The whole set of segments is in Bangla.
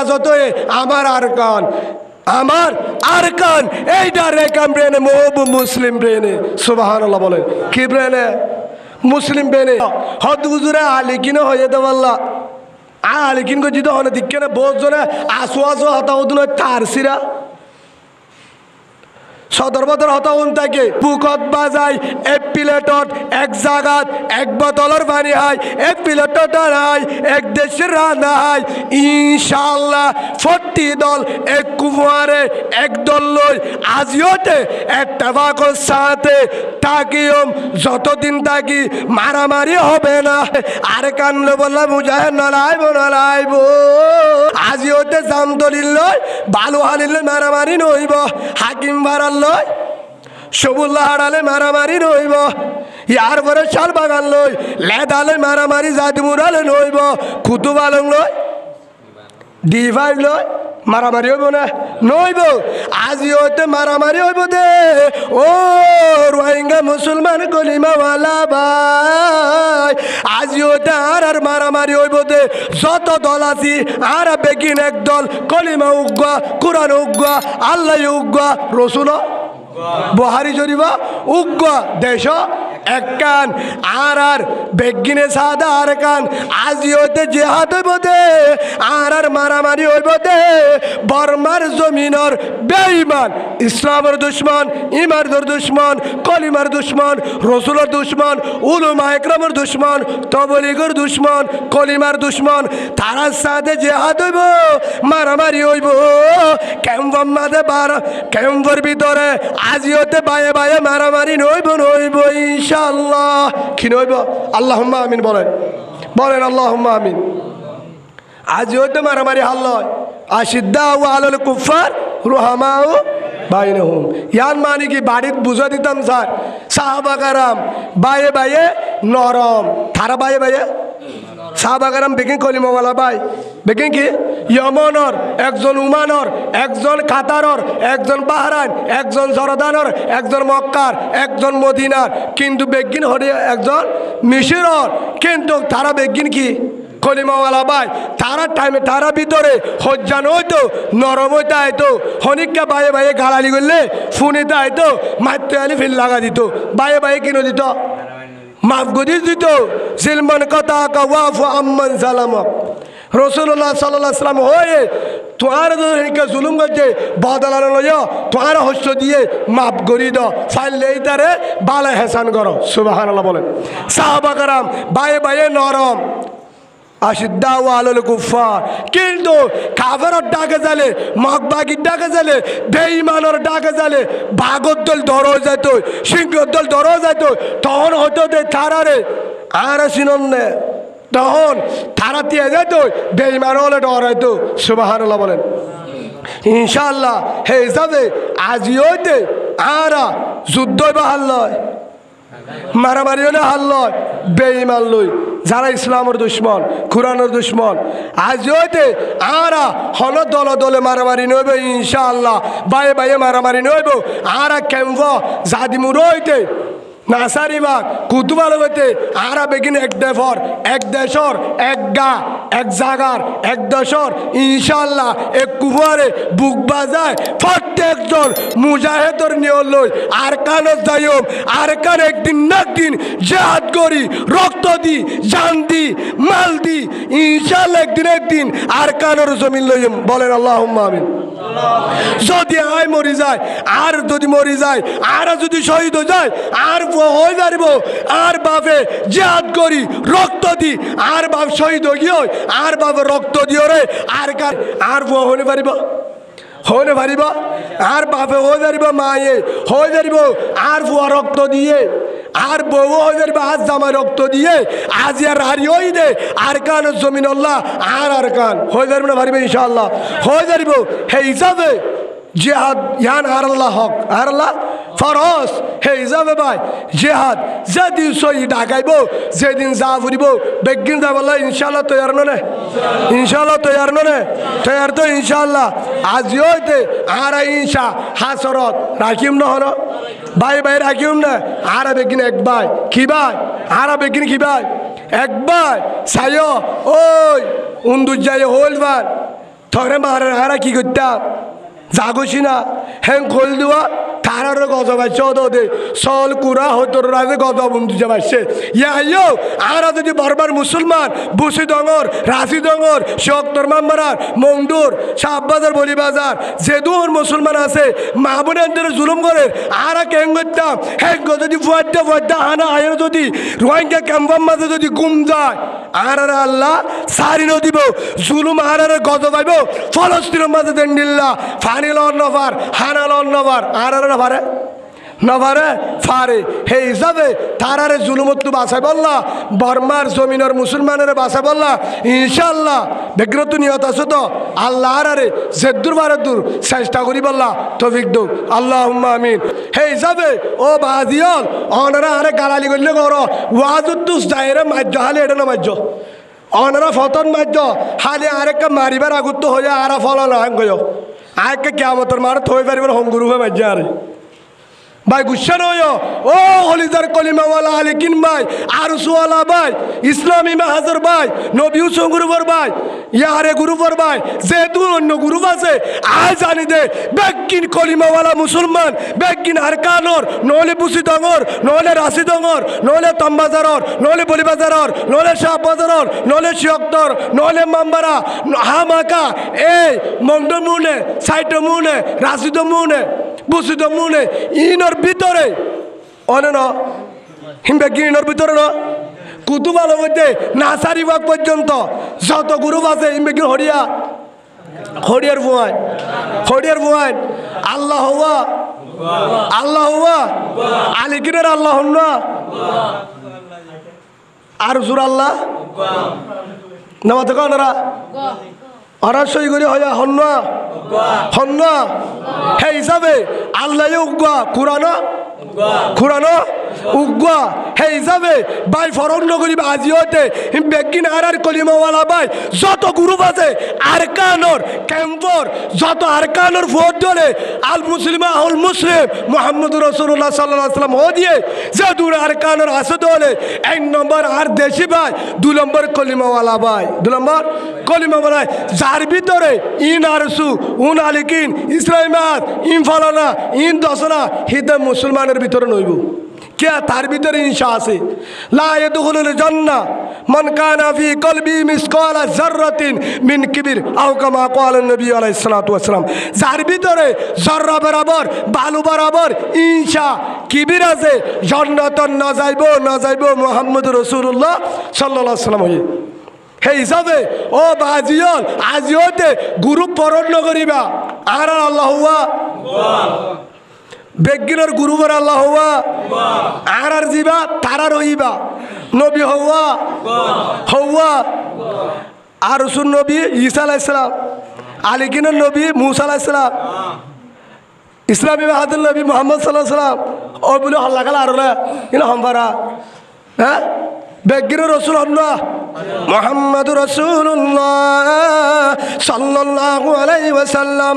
হেফাজত হয়ে আমার আরকান এইটা রেকাম ব্রেনে মহবু মুসলিম ব্রেনে সুবহানাল্লাহ বলেন কি ব্রেনে মুসলিম ব্রেনে হদ হুজুরে আলিকিন হয়ে দেওয়াল্লা আলিকিন গো জিদ হনে দিকে না বহুত জনে আসু হতা উদুন তারসিরা সদর বদর হতাউন থাকে পুকত বাজাই এক প্লেটত এক জাগাত এক বোতলের পানি হয় এক প্লেটত নাই এক দেশের রান্না হয় ইনশাআল্লাহ 40 দল এক কুফারে এক দল লই আজিওতে ইত্তেফাকর সাথে তাকিয়ম যতদিন থাকি মারামারি হবে না আর কানলে বললা মুজাহিদ নলাইব আজিওতে জাম দলিল লই বালু হালিলে মারামারি নইব হাকিম ভাড়া লয় সবুল্লাহ হারালে মারামারি নইব ইয়ার পরে শাল বাগান লই লেদালে মারামারি জাদুমুরালে নইব কুতুব আলম লই D5 লই মারামারি হইব না নইব আজি হইতে মারামারি হইব দে ও রোহিঙ্গা মুসলমান কলিমাওয়ালা ভাই আজি হইতে আর মারামারি হইব দে যত দল আছি আর বেগিন এক দল কলিমা উগ্গা কোরআন উগ্গা আল্লাহ উগ্গা রসুল বুহারি শরীফা উগ্গা দেশ একখান আর বেগিনে সাদা আর কান আজি হইতে জেহাদ হইব দে আর মারামারি হইব দে বর্মার জমিনর বেঈমান ইসলামের দুশ্মন ইমানের দুশ্মন কলিমার দুশ্মন রসুলের দুশ্মন উলামা ইকরামের দুশ্মন তবলিগের দুশ্মন কলিমার দুশ্মন তারার সাথে জেহাদ হইব মারামারি হইব ক্যাম্পের মাঝে ক্যাম্পের ভিতরে আজি হইতে বায়ে বায়ে মারামারি নইব ইনশাআল্লাহ কি নইব আল্লাহুম্মা আমিন বলেন আল্লাহুম্মা আমিন আজি হইতে মারামারি হাল লয় আশিদ্দাউ আলাল কুফার রুহামাউ বাইনহুম ইয়ান মানে কি বাড়িত বুঝা দিতাম স্যার সাহাবা কারাম বায়ে বায়ে নরম তারা বায়ে বায়ে সাহাবা কারাম বেকিং কলিমাওয়ালা ভাই বেকিং কি ইয়মনর একজন উমানর একজন কাতারর একজন বাহরাইন একজন জর্দানর একজন মক্কার একজন মদিনার কিন্তু বেগিন হরে একজন মিশরর কিন্তু তারা বেগিন কি কলিমাওয়ালা ভাই তারা টাইমে তারা ভিতরে হজ্জান হইতো নরম হইতে আইতো হনিকা বায়ে বায়ে গালালি করলে ফোনেতে আইতো মারতে আলি ফিল লাগা দিত বায়ে বায়ে কিনো দিত মাফ গদি দিত জিলমান কথা কাওয়াফু আম্মান জালামক রাসূলুল্লাহ সাল্লাল্লাহু আলাইহি ওয়াসাল্লাম হয়ে তোমার যদি জুলুম করছে বদলানো লয় তোমার হস্ত দিয়ে মাফ করি দাও ফাইলে তারে বালে হেসান করো সুবহানাল্লাহ বলেন সাহাবা کرام বায়ে বায়ে নরম আশিদ্দাউ আলাল কুফার কিন্তু কাফেরর ডাকে জালে মকবাগির ডাকে জালে বেঈমানের ডাকে জালে বাগর দল ধরো যাইতো সিংহর দল ধরো যাইতো তখন হতো দে তারারে আর সিনন্নে তখন তারা দিয়ে যেত বেঈমান হলে ডরাইতো সুবহানাল্লাহ বলেন ইনশাআল্লাহ হে হিসাবে আজি হইতে আরা যুদ্ধ বাহাল লয় মারামারি হলে হাল লয় বেঈমান লই যারা ইসলামের দুশ্মন কোরআনের দুশ্মন আজ হইতে আরা হল দলে দলে মারামারি নইব ইনশাআল্লাহ বায়ে বায়ে মারামারি নইব আরা কেমব জাদিমুর হইতে নাসারিবাগ কুতুবাল হইতে আরা বেগিন এক দেফর এক দেশর এক গা এক জাগার এক দেশর ইনশাআল্লাহ এক কুফারে বুক বাজায় প্রত্যেকজন মুজাহিদের নিয়ে লই আর কান যাইম আর কান একদিন না একদিন জিহাদ করি রক্ত দি জান দি মাল দি ইনশাআল্লাহ একদিন আর কানের জমিন লইম বলেন আল্লাহুম্মা আমিন যদি আয় মরি যায় আর যদি মরি যায় আর যদি শহীদ হয়ে যায় আর হয়ে যাইব আর বাপে জিহাদ করি রক্ত দি আর বাপ শহীদ হয়ে আর বাপে রক্ত দিও রে আর কার আর হনে পারিব হনে পারিব আর বাপে হয়ে যাইব মায়ে হয়ে যাইব আর ফুয়া রক্ত দিয়ে আর বউ হয়ে যাইব আজ জামাই রক্ত দিয়ে আজ আর হারি হই দে আর কান জমিন আল্লাহ আর কান হয়ে যাইব না পারিব ইনশাআল্লাহ হয়ে যাইব হে হিসাবে জিহাদ ইয়ান আর আল্লাহ হক আর আল্লাহ ফরজ হে হিসাবে ভাই জিহাদ যেদিন শহীদ ডাকাইব যেদিন যা ফুরিব বেগিন যাব ইনশাআল্লাহ তৈয়ার নে ইনশাআল্লাহ তৈয়ার নে তৈয়ার তো ইনশাআল্লাহ আজ হইতে আর ইনশা হাসরত রাখিম না হলো ভাই ভাই রাখিম না আর বেগিন এক ভাই কি ভাই আর বেগিন কি ভাই এক ভাই সাইও ওই উন্দুজ যাই হল ভাই থরে মারে হারা কি করতাম জাগছি না হ্যাঁ খোল দেওয়া তারার গজ পাইছে ওদে সল কুড়া হতর রাজে গজ বন্ধু যে পাইছে ইয়া আরা যদি বারবার মুসলমান বুসি ডঙর রাশি ডঙর শক্তর মাম্বারার মংডুর শাহবাজার বলিবাজার যে দূর মুসলমান আছে মা বোনের জুলুম করে আরা কেন করতাম হ্যাঁ যদি ফুয়াড্ডা ফুয়াড্ডা আনা আয়ের যদি রোহিঙ্গা ক্যাম্পার মাঝে যদি গুম যায় আর আল্লাহ সারি দিব জুলুম আর গজ পাইব ফলস্তিনের মাঝে দেন্ডিল্লা ফানিল নভার হানাল নভার আর নভারে নভারে ফারে হে হিসাবে তারারে জুলুমত্তু বাসায় বললা বর্মার জমিনের মুসলমানের বাসায় বললা ইনশাল্লাহ বেগ্রত নিয়ত আছে তো আল্লাহ আরে জেদ্দুর বারেদুর চেষ্টা করি বললা তৌফিক দৌ আল্লাহ আমিন হে হিসাবে ও বাজিয়ল অনারা আরে গালালি করলে কর ওয়াজুদ্দুস যাইরে মাজ্য হালে এটা না মাজ্য অনারা ফতন মাজ্য হালে আরেকটা মারিবার আগুত্ত হয়ে আরা ফল না গয় আরেকটা কেমতর মার থই পারিবার হংগুরু হয়ে মাজ্য আরে ভাই গুসা নয় ও হলিদার কলিমাওয়ালা আলিকিন ভাই আরসুওয়ালা ভাই ইসলামী মাহাজর ভাই নবী হুসেন গ্রুপর ভাই ইয়ারে গ্রুপর ভাই যেহেতু অন্য গ্রুপ আছে আজ জানি দে বেগিন কলিমাওয়ালা মুসলমান বেগিন আরকানর নহলে বুসি ডঙর নহলে রাশি ডঙর নহলে তম্বাজারর নহলে বলিবাজারর নহলে শাহবাজারর নহলে শিয়ক্তর নহলে মাম্বারা হামাকা এই মংডমুনে সাইটমুনে রাশিদমুনে বুসিদমুনে ইনর ভিতরে অনে ন হিমবেগিনের ভিতরে ন কুতুবালের মধ্যে নাসারি বাগ পর্যন্ত যত গ্রুপ আছে হিমবেগিন হরিয়া হরিয়ার ভুয়ান হরিয়ার ভুয়ান আল্লাহ হওয়া আল্লাহ হওয়া আলিকিনের আল্লাহ না আর জুর আল্লাহ নামাতে কনরা ওরা সই করে হইয়া হন্য হন্য হে হিসাবে আল্লাহ উগ্গা কুরানো কুরানো উগ্গা হে হিসাবে বাই ফরন করিবে আজি হতে বেগিন আর কলিমাওয়ালা বাই যত গ্রুপ আছে আরকানর ক্যাম্পর যত আরকানর ভোট দলে আল মুসলিমা আল মুসলিম মুহাম্মদুর রাসূলুল্লাহ সাল্লাল্লাহু আলাইহি ওয়াসাল্লাম ও দিয়ে যে দূর আরকানর আছে দলে এক নম্বর আর দেশি ভাই দুই নম্বর কলিমাওয়ালা ভাই দুই নম্বর কলিমাওয়ালা যার ভিতরে ইন আরসু উন আলিকিন ইসলামাত ইন ফলানা ইন দসনা হিদে মুসলমানের ভিতরে নইব কে তার ভিতরে ইনশা আছে লা ইয়াদখুলুল জান্নাহ মান কানা ফি কলবি মিসকালা যাররাতিন মিন কিবির আও কামা ক্বালা নবী আলাইহিস সালাতু ওয়াস সালাম যার ভিতরে যাররা বরাবর বালু বরাবর ইনশা কিবির আছে জান্নাত না যাইব মুহাম্মদুর রাসূলুল্লাহ সাল্লাল্লাহু আলাইহি ওয়াসাল্লাম হই হে হিসাবে ও বাজিয়ল আজিওতে গ্রুপ পরণ করিবা আর আল্লাহ হুয়া বেগিনের গুরুবর আল্লাহ হওয়া আর জিবা তারা রহিবা নবী হওয়া হওয়া আর রসুল নবী ঈসা আলাইহিস সালাম আলিকিনের নবী মুসা আলাইহিস সালাম ইসলামী বাহাদুর নবী মুহাম্মদ সাল্লাল্লাহু আলাইহি ওয়াসাল্লাম ও বলে হল্লা কালা আর না ইন হামবারা হ্যাঁ বেগিনের রসুল হল্লা মুহাম্মাদুর রাসূলুল্লাহ সাল্লাল্লাহু আলাইহি ওয়াসাল্লাম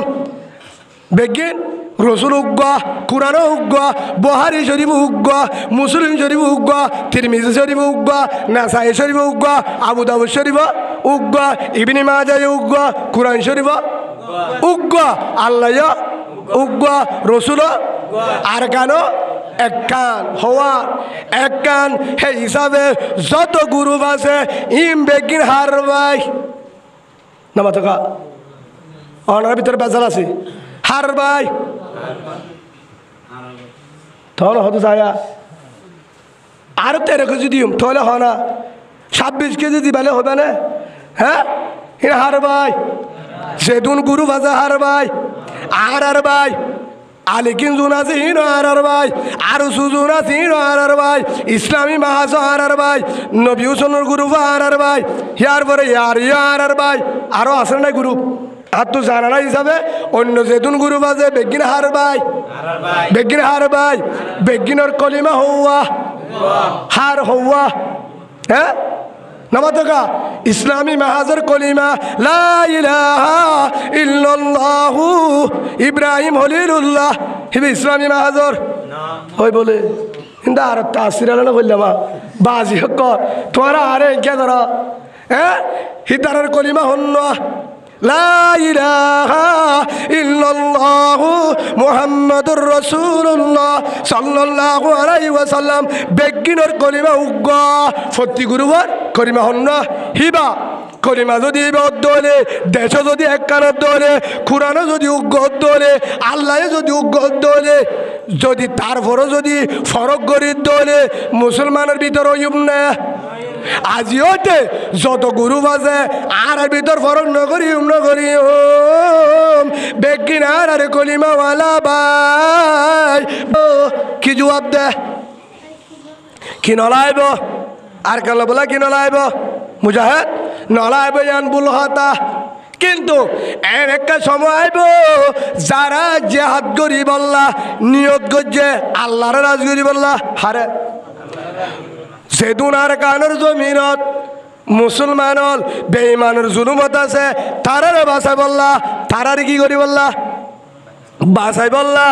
বেগিন রসুল উগ্গা কুরআন উগ্গা বুখারী শরীফ উগ্গা মুসলিম শরীফ উগ্গা তিরমিজি শরীফ উগ্গা নাসাই শরীফ উগ্গা আবু দাউদ শরীফ উগ্গা ইবনে মাজাহ উগ্গা কুরআন শরীফ উগ্গা আল্লাহ উগ্গা রসুল আর কেন এক কান হওয়া এক কান হে হিসাবে যত গ্রুপ আছে ইম বেগিন হার ভাই নামাতকা অনার ভিতরে বেজাল আছে হার ভাই তাহলে হতো যায়া আর 13 কেজি দিম তাহলে হয় না 26 কেজি দিবালে হবে না হ্যাঁ হার ভাই সেদুন গুরু ভাজা হার ভাই আর ভাই আলিকিন জুন আছে হিন আর ভাই আর সুজুন আছে হিন আর ভাই ইসলামী মাহাজ আর ভাই নবী হুসেনের গুরু আর ভাই ইয়ার পরে ইয়ার ভাই আরো আছে না গুরু আর তো জানা না হিসাবে অন্য যেতুন গুরু বাজে বেগিন হার ভাই বেগিন হার ভাই বেগিনের কলিমা হওয়া হার হওয়া হ্যাঁ নামাতকা ইসলামী মাহাজের কলিমা লা ইলাহা ইল্লাল্লাহু ইব্রাহিম খলিলুল্লাহ হিবে ইসলামী মাহাজর হই বলে কিন্তু আর তাসিরাল না বললাম বাজি হক তোমারা আরে কে ধরা হ্যাঁ হিদারের কলিমা হন্না লা ইলাহা ইল্লাল্লাহু মুহাম্মাদুর রাসূলুল্লাহ সাল্লাল্লাহু আলাইহি ওয়াসাল্লাম বেগিনর কলিমা উগ্গা সত্যি গুরুবার কলিমা হন্না হিবা কলিমা যদি দলে দেশ যদি এক কানত দলে কোরআনও যদি উগ্গত দলে আল্লাহ যদি উগ্গত দলে যদি তারপরও যদি ফরক গরিব দলে মুসলমানের ভিতরে ইউম না আজিওতে যত গুরু আছে আর ভিতর ফরক নগরি বেগিন আর কলিমাওয়ালা ভাই কি জবাব দে কি নলাইব আর কাল বলা কি নলাইব মুজাহিদ নলাইব ইয়ান বুল হাতা কিন্তু এর একটা সময় আইব যারা জেহাদ করি বললা নিয়ত করছে আল্লাহর রাজগরি বললা হারে যেদুন আর কানের জমিনত মুসলমানল বেঈমানের জুলুমত আছে তারারে বাঁচাই বললা তারারে কি করি বললা বাঁচাই বললা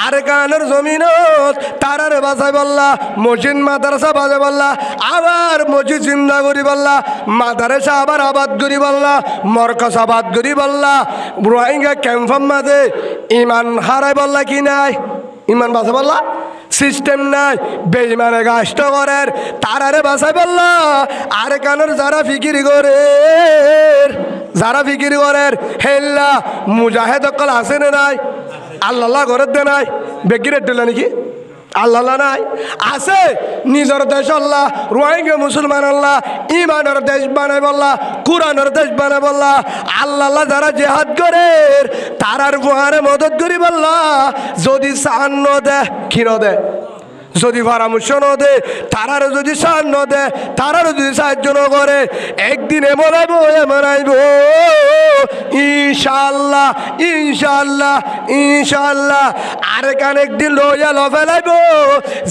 আর কানের জমিনত তারারে বাঁচাই বললা মসজিদ মাদ্রাসা বাজাই বললা আবার মসজিদ চিন্তা করি বললা মাদ্রাসা আবার আবাদ করি বললা মরকজ আবাদ করি বললা রোহিঙ্গা ক্যাম্পের মাঝে ইমান হারাই বললা কি নাই ইমান বাঁচাই বললা সিস্টেম নাই বেঈমানে গাষ্ট করের তারারে বাঁচাই বললা আর কানের যারা ফিকির করে হেল্লা মুজাহেদ অকল আছে না নাই আল্লাহ ঘরের দে নাই বেগিরের দিল নাকি আল্লাহ নাই আছে নিজের দেশ আল্লাহ রোহিঙ্গা মুসলমান আল্লাহ ইমানের দেশ বানাই বললা কোরআনের দেশ বানাই বললা আল্লাহ যারা জেহাদ করে তারার বুহারে মদত করি বললা যদি সান ন দে কি ন দে যদি পরামর্শ ন দে তারারও যদি সান ন দে তারারও যদি সাহায্য ন করে একদিন এমন আইব ইনশাআল্লাহ ইনশাআল্লাহ ইনশাআল্লাহ আর কান একদিন লইয়া লফেলাইব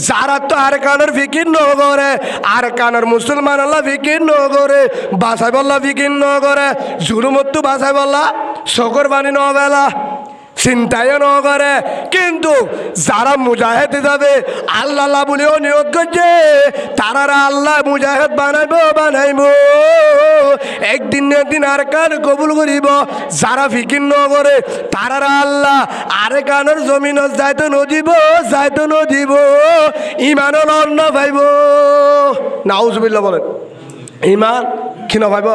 যারা তো আর কানের ফিকির ন করে আর কানের মুসলমান আল্লাহ ফিকির ন করে বাসাই বল্লা ফিকির ন করে জুলুমত্তু বাসাই বল্লা শকর বাণী ন বেলা চিন্তায় ন করে কিন্তু যারা মুজাহিদ যাবে আল্লাহ বলেও নিয়োগ করছে তারা আল্লাহ মুজাহিদ বানাইব একদিন না একদিন আর কান কবুল করিব যারা ফিকির ন করে তারা আল্লাহ আর কানের জমিন যাইতো নদীব ইমানও লড় না ভাইব নাউজুবিল্লাহ বলেন ইমান কি না ভাইব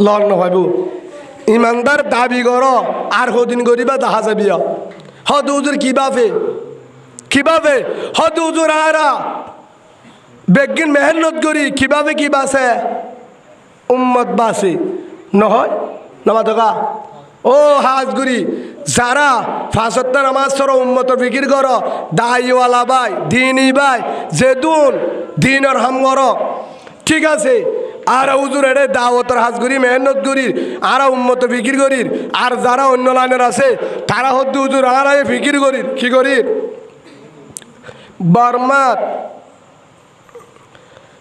লড় না ভাইব ইমানদার দাবি কর আর হদিন করিবা তাহা যাবিয়া হদ হুজুর কিভাবে হদ হুজুর আরা বেগিন মেহনত করি কিভাবে কি বাসে উম্মত বাসে নহয় নামা থকা ও হাজগুড়ি যারা ফাঁসত্তর নামাজ সর উম্মতর ফিকির কর দাইওয়ালা ভাই দিনই ভাই যেদুন দিনের হাম কর ঠিক আছে আর হুজুর এড়ে দাওয়াতের হাজ করি মেহনত করি আর উম্মত ফিকির করির আর যারা অন্য লাইনের আছে তারা হদ্দু হুজুর আর ফিকির করির কি করি বর্মাত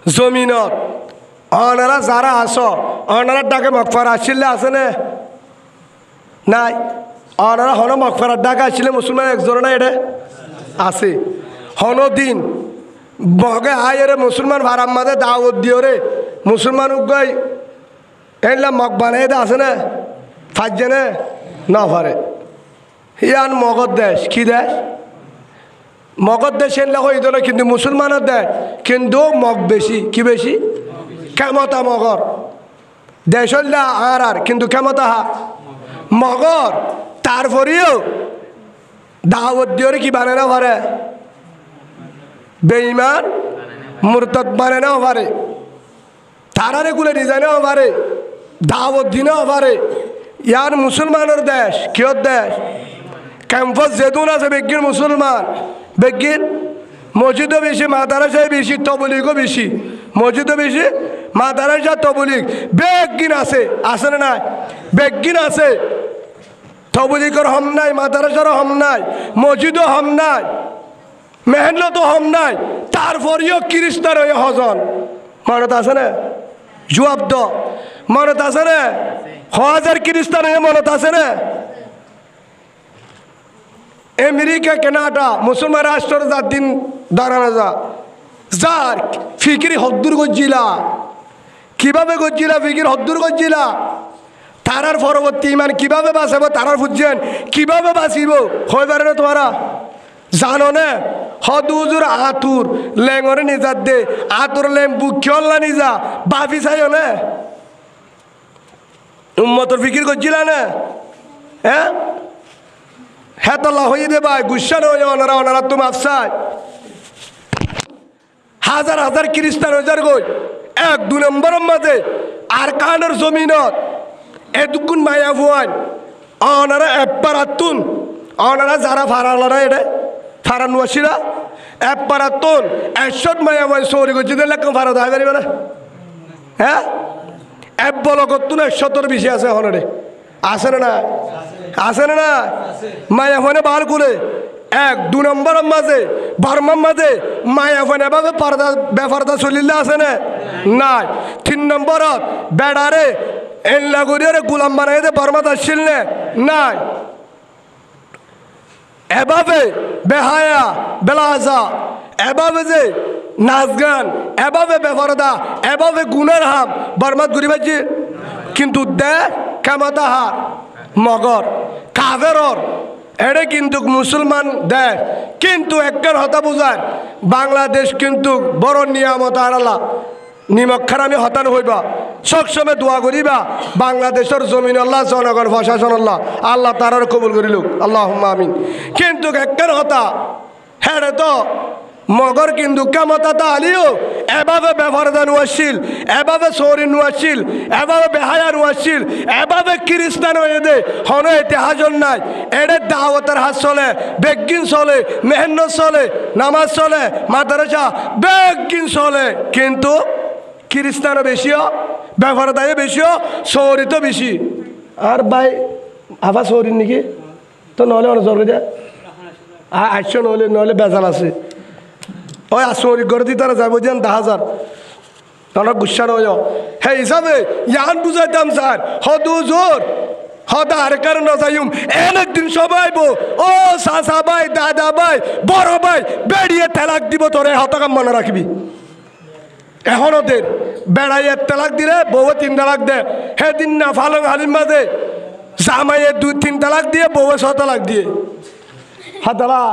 জমিনত অনারা যারা আস অনারার ডাকে মকফার আসলে আছে না নাই অনারা হন মকফারার ডাকে আসলে মুসলমান একজন না এটা আছে হন দিন বগে আয় রে মুসলমান ভাড়ার মাঝে দাওয়াত দিও রে মুসলমান উগাই এলা মগ বানাই দে আছে না ফাজছে না পারে ইয়ান মগর দেশ কি দেশ মগর দেশ এনলা হইত না কিন্তু মুসলমানের দেশ কিন্তু মগ বেশি কি বেশি ক্ষমতা মগর দেশ হল্লা আর কিন্তু ক্ষমতা মগর তারপরেও দাওয়াত দিও রে কি বানায় না পারে বেঈমান মুরতাদ বানায় না পারে তারারে গুলো ডিজাইনেও পারে দাওয়াত দিনেও পারে ইয়ার মুসলমানের দেশ কিয়র দেশ ক্যাম্পাস যেদুন আছে বেগিন মুসলমান বেগিন মসজিদও বেশি মাদ্রাসায় বেশি তবলিগও বেশি মসজিদও বেশি মাদ্রাসা তবলিগ বেগিন আছে না নাই বেগিন আছে তবলিগের হম নাই মাদ্রাসারও হম নাই মসজিদও হম নাই মেহনতও হম নাই তারপরেও খ্রিস্টান হয়ে হজন মনত আছে না জবাব দ মনত আছে না হাজার খ্রিস্টান হয়ে মনত আছে না আমেরিকা কানাডা মুসলমান রাষ্ট্র যার দিন দাঁড়ানো যার ফিকিরি হদ্দুর গজ্জিলা কিভাবে গজ্জিলা ফিকির হদ্দুর গজ্জিলা তারার পরবর্তী ইমান কিভাবে বাঁচাবো তারার বুঝছেন কিভাবে বাঁচিব হয়ে পারে না তোমারা জানো না হদুজুর আতুর লেঙরে নিজার দে আতুর লেং বুকিয়ল্লা নিজা বাপি চাইও না উম্মতর ফিকির করছিল না হ্যাঁ হ্যাঁ তো হয়ে দে ভাই গুসা নয় ওনারা তো মাফসায় হাজার হাজার খ্রিস্টান হাজার গই 1-2 নম্বরের মাঝে আর কানের জমিনত এটুকুন মায়া ভুয়ান ওনারা একবারাতুন ওনারা যারা ফারালারা এটা ফারানুয়াসিরা একবারাতুন 100 মায়া ভুয়ান সৌরি করছি দিলে কেউ ফারা দেওয়া পারিবে না হ্যাঁ এক বলকতুন 100-র বেশি আছে ওনারে আছে না আছে না মায়া ভুয়ানে বার করে 1-2 নম্বরের মাঝে বার্মার মাঝে মায়া ভুয়ানে এভাবে পর্দা বেপর্দা চলিলে আছে না নাই 3 নম্বরত বেড়ারে এল্লা করিয়ারে গোলাম বানাই দে বর্মাত আসছিল নাই এভাবে বেহায়া বেলাজা এভাবে যে নাচ গান এভাবে বেফরদা এভাবে গুণের হাম বর্মাত ঘুরি পাচ্ছি কিন্তু দে কেমতা হার মগর কাভেরর এটা কিন্তু মুসলমান দেশ কিন্তু একের হতা বুঝার বাংলাদেশ কিন্তু বড় নিয়ামত আড়ালা নিমক্ষার আমি হতান হইবা সবসময় দোয়া করিবা বাংলাদেশের জমিন আল্লাহ জনগণ প্রশাসন আল্লাহ আল্লাহ তারার কবুল করিল আল্লাহ আমিন কিন্তু একের হতা হ্যাঁ তো মগর কিন্তু কেমতা তা আলিও এভাবে ব্যবহারদা নুয়াশিল এভাবে সৌরি নুয়াশিল এভাবে বেহায়া নুয়াশিল এভাবে খ্রিস্টান হয়ে দে হন ইতিহাসন নাই এদের দাওয়াতের হাত চলে বেগিন চলে মেহনত চলে নামাজ চলে মাদ্রাসা বেগিন চলে কিন্তু খ্রিস্টানও বেশিও ব্যবহারদায় বেশিও সৌরি তো বেশি আর ভাই আবার সৌরির নাকি তো নহলে অনুসর করে যায় আসছো নহলে বেজাল আছে ওই আসরি করে দিতে যাবো যেন 10,000 তখন গুসা নয় হে হিসাবে ইয়ান বুঝাইতাম স্যার হদু জোর হদা আর কারণ যাইম একদিন সবাই ও চাচা ভাই দাদা ভাই বড় ভাই বেড়িয়ে তেলাক দিব তোরে হতকাম মনে রাখবি এখন ওদের বেড়াইয়ে তেলাক দিলে বউ 3 তালাক দে সেদিন না ফালং হালির মাঝে জামাইয়ে 2-3 তালাক দিয়ে বউ 6 তালাক দিয়ে হাতলা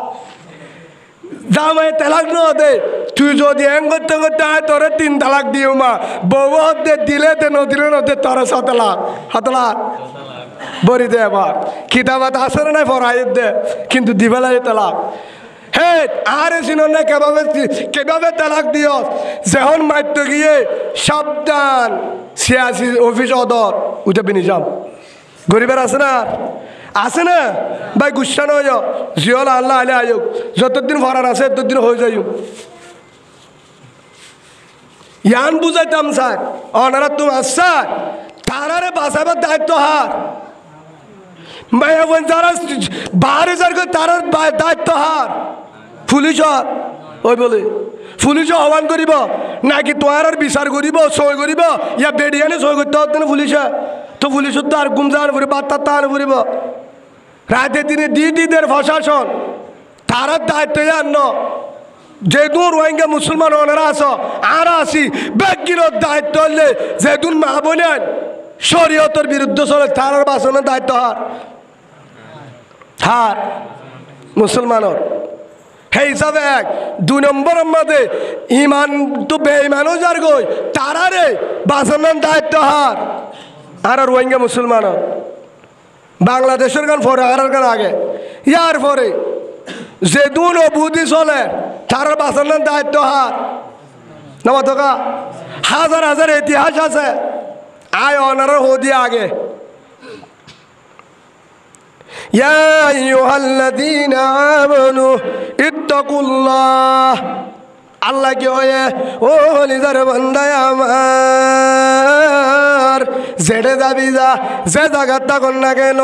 জামাই তালাক ন দে তুই যদি এং করতে করতে হয় তোরে 3 তালাক দিও মা বউ দে দিলে দে নদিলে নদে তোরে 6 তালাক হাতলা বরি দে আবার কিতাবাত আসে না পড়াই দে কিন্তু দিবেলাই তালাক হে আর চিন না কেভাবে তালাক দিও যখন মারতে গিয়ে সাবধান সিয়াসি অফিস অদর উঠে বিনি যাম গরিবের আছে না ভাই গুসা নয় জিয়ল আল্লাহ আলে আয়োগ যতদিন ভরার আছে ততদিন হয়ে যাই ইয়ান বুঝাইতাম স্যার ওনারা তুমি স্যার তারারে বাঁচাবার দায়িত্ব হার মায়া বোন যারা 12,000 করে তারার দায়িত্ব হার পুলিশ ওই বলে পুলিশ আহ্বান করিব নাকি তোমার বিচার করিব সই করিব ইয়া বেডিয়ানে সই করতে হতো না পুলিশে তো পুলিশের তো আর গুমজান ফুরিব তার তার ফুরিব রাতে দিনে দিদিদের প্রশাসন তারার দায়িত্ব আন যেদুন রোহিঙ্গা মুসলমান ওনারা আস আর আসি বেগিনোর দায়িত্ব হলে যেদুন মা বোনেন শরীয়তের বিরুদ্ধে চলে তারার বাঁচানোর দায়িত্ব হার মুসলমানের সেই হিসাবে 2 নম্বরের মধ্যে ইমান তো বেঈমানও যার গই তারারে বাঁচানোর দায়িত্ব হার আর রোহিঙ্গা মুসলমানের বাংলাদেশের গান পরে আর গান আগে ইয়ার পরে যে দুন বুদ্ধি চলে তার বাঁচানোর দায়িত্ব হার না তোকা হাজার হাজার ইতিহাস আছে আয় অনার হদি আগে ইয়া আইয়ুহাল্লাযীনা আমানু ইত্তাকুল্লাহ আল্লাহ কি হয়ে ও হলিদার বান্দায় আমার যেড়ে যাবি যা যে জায়গাত থাকুন না কেন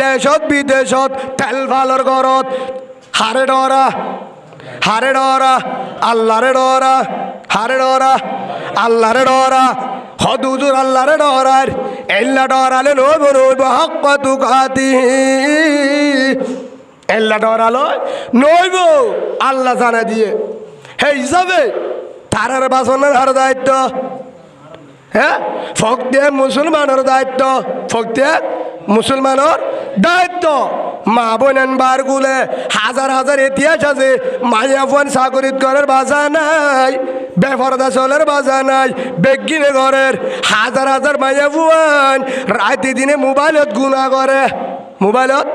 দেশত বিদেশত তেল ভালোর ঘরত হারে ডরা আল্লাহরে ডরা হারে ডরা আল্লাহরে ডরা হদুজুর আল্লাহরে ডরার এল্লা ডরালে নইব হাক্কা তুকাতিহি এল্লা ডরালো নইব আল্লাহ জানা দিয়ে হে হিসাবে তারার বাসনের হার দায়িত্ব হ্যাঁ ফক দিয়ে মুসলমানের দায়িত্ব প্রত্যেক মুসলমানের দায়িত্ব। মা বোনেন বার গুলে হাজার হাজার ইতিহাস আছে। মাইয়া ফোন চাকরিত ঘরের বাজা নাই, বেপরদা চলের বাজা নাই, বেগিনে ঘরের হাজার হাজার মাইয়া ফোন রাতে দিনে মোবাইলত গুণা করে, মোবাইলত